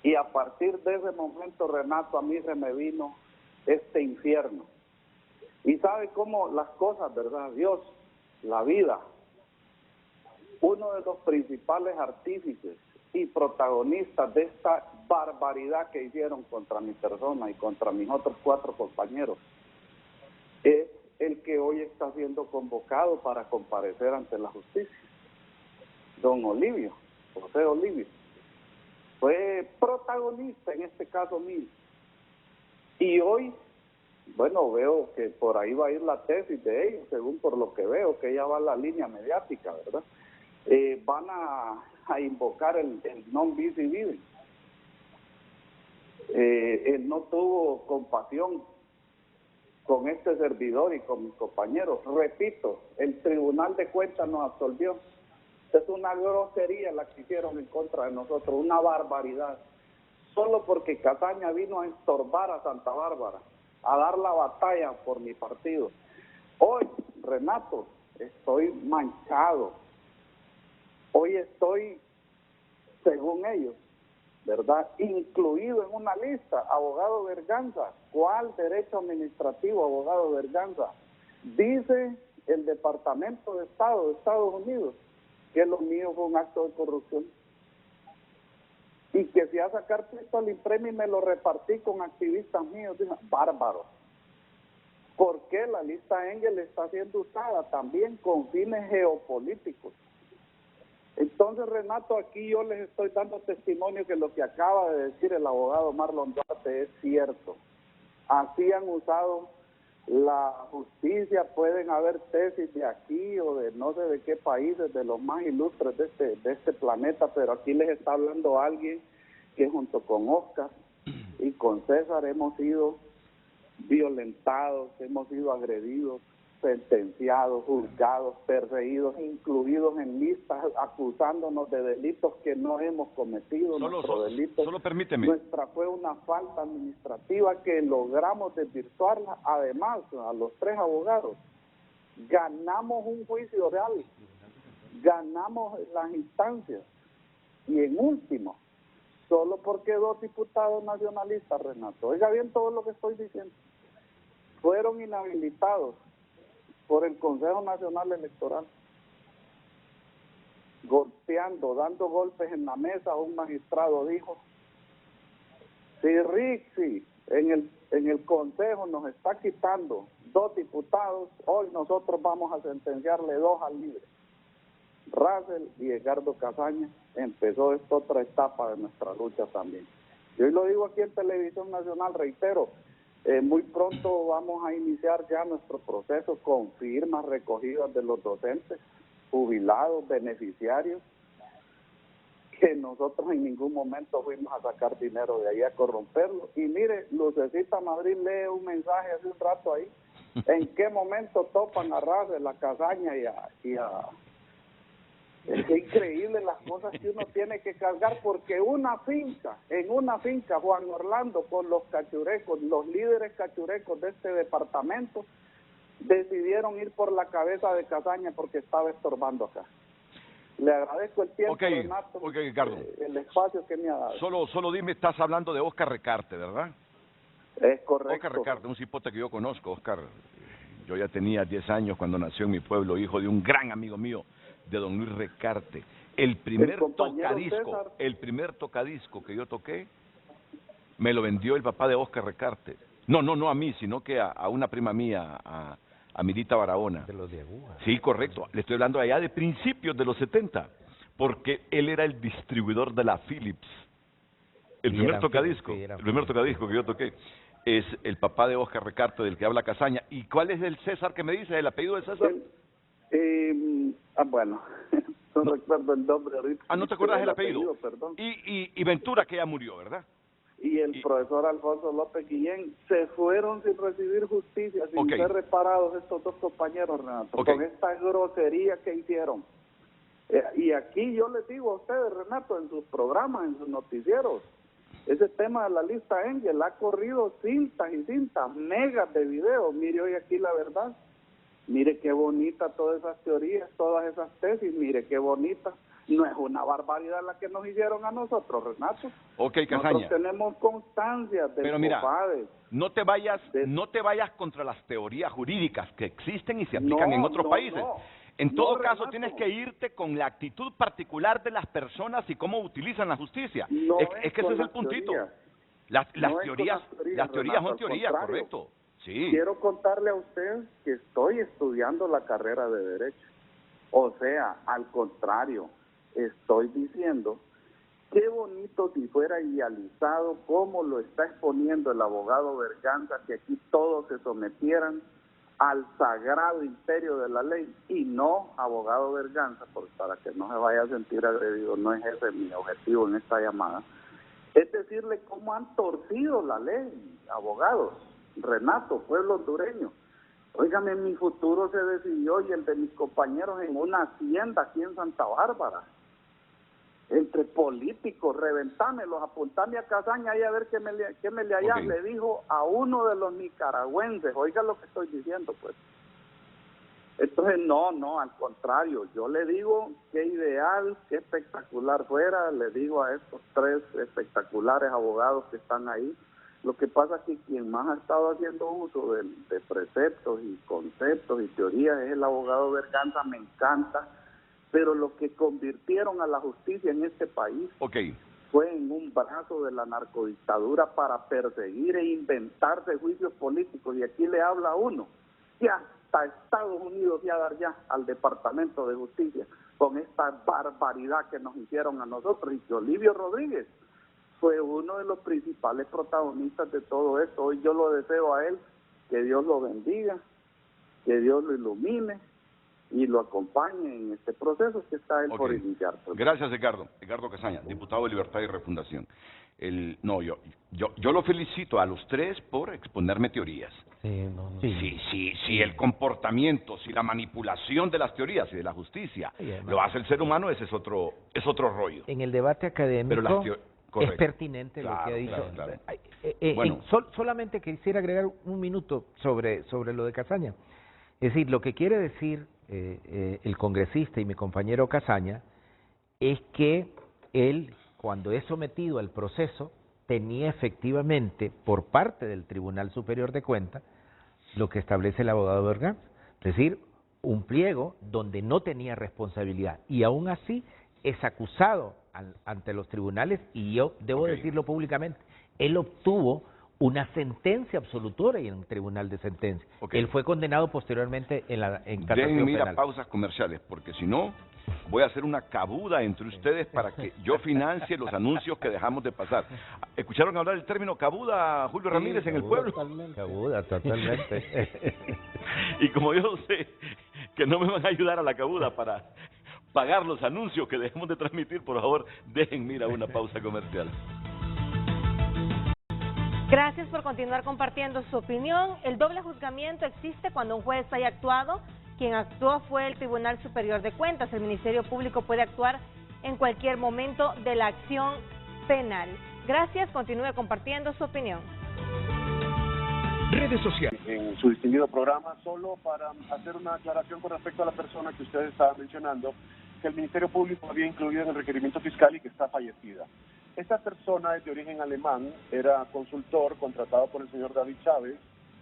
Y a partir de ese momento, Renato, a mí se me vino este infierno. Y sabe cómo las cosas, ¿verdad? Dios, la vida. Uno de los principales artífices y protagonistas de esta barbaridad que hicieron contra mi persona y contra mis otros 4 compañeros es el que hoy está siendo convocado para comparecer ante la justicia. Don Olivio, José Olivio. Fue protagonista en este caso mío. Y hoy, bueno, veo que por ahí va a ir la tesis de ellos, según por lo que veo, que ya va la línea mediática, ¿verdad? Van a invocar el non bis in idem. Él no tuvo compasión con este servidor y con mis compañeros. Repito, el Tribunal de Cuentas nos absolvió. Es una grosería la que hicieron en contra de nosotros, una barbaridad. Solo porque Casaña vino a estorbar a Santa Bárbara, a dar la batalla por mi partido. Hoy, Renato, estoy manchado. Hoy estoy, según ellos, ¿verdad?, incluido en una lista, abogado Berganza. ¿Cuál derecho administrativo, abogado Berganza? Dice el Departamento de Estado de Estados Unidos que lo mío fue un acto de corrupción y que si a sacar esto al impremi me lo repartí con activistas míos. Dije, bárbaro. ¿Por qué la lista Engel está siendo usada también con fines geopolíticos? Entonces, Renato, aquí yo les estoy dando testimonio que lo que acaba de decir el abogado Marlon Duarte es cierto. Así han usado la justicia, pueden haber tesis de aquí o de no sé de qué países, de los más ilustres de este planeta, pero aquí les está hablando alguien que junto con Oscar y con César hemos sido violentados, hemos sido agredidos, sentenciados, juzgados, perseguidos, incluidos en listas acusándonos de delitos que no hemos cometido. Solo permíteme. Nuestra fue una falta administrativa que logramos desvirtuarla. Además, a los 3 abogados, ganamos un juicio real, ganamos las instancias y en último, solo porque 2 diputados nacionalistas, Renato, oiga bien todo lo que estoy diciendo, fueron inhabilitados por el Consejo Nacional Electoral, golpeando, dando golpes en la mesa. Un magistrado dijo, si Rixi en el Consejo nos está quitando 2 diputados, hoy nosotros vamos a sentenciarle 2 al libre. Russell y Edgardo Casaña, empezó esta otra etapa de nuestra lucha también. Y hoy lo digo aquí en Televisión Nacional, reitero, muy pronto vamos a iniciar ya nuestro proceso con firmas recogidas de los docentes, jubilados, beneficiarios, que nosotros en ningún momento fuimos a sacar dinero de ahí a corromperlo. Y mire, Lucecita Madrid lee un mensaje hace un rato ahí, ¿en qué momento topan a Russell, a Casaña y a Es increíble las cosas que uno tiene que cargar, porque en una finca, Juan Orlando, con los cachurecos, los líderes cachurecos de este departamento, decidieron ir por la cabeza de Casaña porque estaba estorbando acá. Le agradezco el tiempo, Renato, Ricardo, el espacio que me ha dado. Solo dime, estás hablando de Oscar Recarte, ¿verdad? Es correcto. Oscar Recarte, un cipote que yo conozco. Oscar, yo ya tenía 10 años cuando nació en mi pueblo, hijo de un gran amigo mío, de don Luis Recarte. El primer tocadisco que yo toqué me lo vendió el papá de Oscar Recarte. No a mí, sino que a una prima mía, a Mirita Barahona. De los de aguja. Sí, correcto. Le estoy hablando allá de principios de los 70, porque él era el distribuidor de la Philips. El primer tocadisco que yo toqué es el papá de Oscar Recarte, del que habla Casaña. ¿Y cuál es el César que me dice, el apellido de César? Bueno, no recuerdo el nombre ahorita. ¿No te acuerdas del apellido? Perdón. Y Ventura, que ya murió, ¿verdad? Y el profesor Alfonso López Guillén se fueron sin recibir justicia, sin ser reparados estos 2 compañeros, Renato, con esta grosería que hicieron. Y aquí yo les digo a ustedes, Renato, en sus programas, en sus noticieros, ese tema de la lista Engel ha corrido cintas y cintas, megas de videos. Mire hoy aquí la verdad. Mire qué bonita todas esas teorías, todas esas tesis, mire qué bonita. No es una barbaridad la que nos hicieron a nosotros, Renato. Ok, Casaña. Nosotros tenemos constancia del Pero mira, COFADE. no te vayas contra las teorías jurídicas que existen y se aplican en otros países. En todo caso, tienes que irte con la actitud particular de las personas y cómo utilizan la justicia. Es que ese es el puntito. Las teorías son teorías, correcto. Sí. Quiero contarle a usted que estoy estudiando la carrera de Derecho. O sea, al contrario, estoy diciendo, qué bonito si fuera idealizado como lo está exponiendo el abogado Berganza, que aquí todos se sometieran al sagrado imperio de la ley. Y no, abogado Berganza, para que no se vaya a sentir agredido, no es ese mi objetivo en esta llamada, es decirle cómo han torcido la ley, abogados. Renato, pueblo hondureño, Óigame, mi futuro se decidió y el de mis compañeros en una hacienda aquí en Santa Bárbara. Entre políticos, reventámelos, apuntame a Casaña y a ver qué me le hallan. Okay. Le dijo a uno de los nicaragüenses, oiga lo que estoy diciendo, pues. Entonces, no, al contrario, yo le digo qué ideal, qué espectacular fuera, le digo a estos 3 espectaculares abogados que están ahí. Lo que pasa es que quien más ha estado haciendo uso de preceptos y conceptos y teorías es el abogado Berganza, me encanta, pero lo que convirtieron a la justicia en este país fue en un brazo de la narcodictadura para perseguir e inventarse juicios políticos. Y aquí le habla a uno que hasta Estados Unidos ya dar ya al Departamento de Justicia con esta barbaridad que nos hicieron a nosotros, y que Olivio Rodríguez fue uno de los principales protagonistas de todo esto. Hoy yo lo deseo a él, que Dios lo bendiga, que Dios lo ilumine y lo acompañe en este proceso que está él por iniciar. Gracias, Edgardo. Edgardo Casaña, diputado de Libertad y Refundación. Yo lo felicito a los 3 por exponerme teorías. Si el comportamiento, si la manipulación de las teorías y de la justicia lo hace el ser humano, ese es otro rollo. En el debate académico es pertinente lo que ha dicho. Bueno. Solamente quisiera agregar un minuto sobre lo de Casaña. Es decir, lo que quiere decir el congresista y mi compañero Casaña es que él, cuando es sometido al proceso, tenía efectivamente por parte del Tribunal Superior de Cuentas lo que establece el abogado Berganza, es decir, un pliego donde no tenía responsabilidad, y aún así es acusado ante los tribunales, y yo debo decirlo públicamente, él obtuvo una sentencia absolutoria en un tribunal de sentencia. Él fue condenado posteriormente en casación penal. Pausas comerciales, porque si no, voy a hacer una cabuda entre ustedes para que yo financie los anuncios que dejamos de pasar. ¿Escucharon hablar del término cabuda, Julio Ramírez, en el pueblo? Cabuda, totalmente. Y como yo sé que no me van a ayudar a la cabuda para pagar los anuncios que dejemos de transmitir, por favor, déjenme ir a una pausa comercial. Gracias por continuar compartiendo su opinión. El doble juzgamiento existe cuando un juez haya actuado. Quien actuó fue el Tribunal Superior de Cuentas. El Ministerio Público puede actuar en cualquier momento de la acción penal. Gracias, continúe compartiendo su opinión. Redes sociales. En su distinguido programa, solo para hacer una aclaración con respecto a la persona que usted estaba mencionando, que el Ministerio Público había incluido en el requerimiento fiscal y que está fallecida. Esta persona es de origen alemán, era consultor contratado por el señor David Chávez,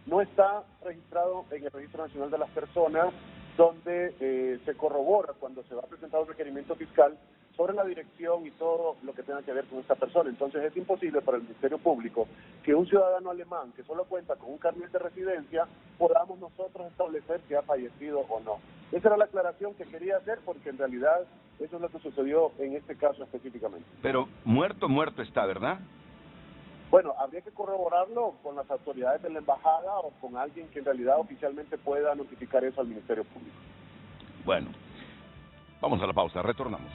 no está registrado en el Registro Nacional de las Personas, donde se corrobora cuando se va a presentar un requerimiento fiscal sobre la dirección y todo lo que tenga que ver con esta persona. Entonces es imposible para el Ministerio Público que un ciudadano alemán que solo cuenta con un carnet de residencia podamos nosotros establecer si ha fallecido o no. Esa era la aclaración que quería hacer, porque en realidad eso es lo que sucedió en este caso específicamente. Pero muerto está, ¿verdad? Bueno, habría que corroborarlo con las autoridades de la embajada o con alguien que en realidad oficialmente pueda notificar eso al Ministerio Público. Bueno, vamos a la pausa, retornamos.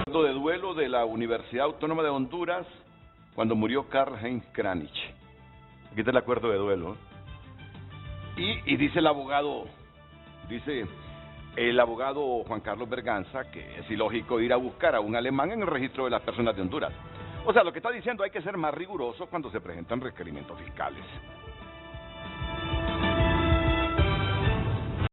De duelo de la Universidad Autónoma de Honduras cuando murió Karl-Heinz Kranich. Aquí está el acuerdo de duelo. Y dice el abogado Juan Carlos Berganza que es ilógico ir a buscar a un alemán en el registro de las personas de Honduras. O sea, lo que está diciendo, hay que ser más riguroso cuando se presentan requerimientos fiscales.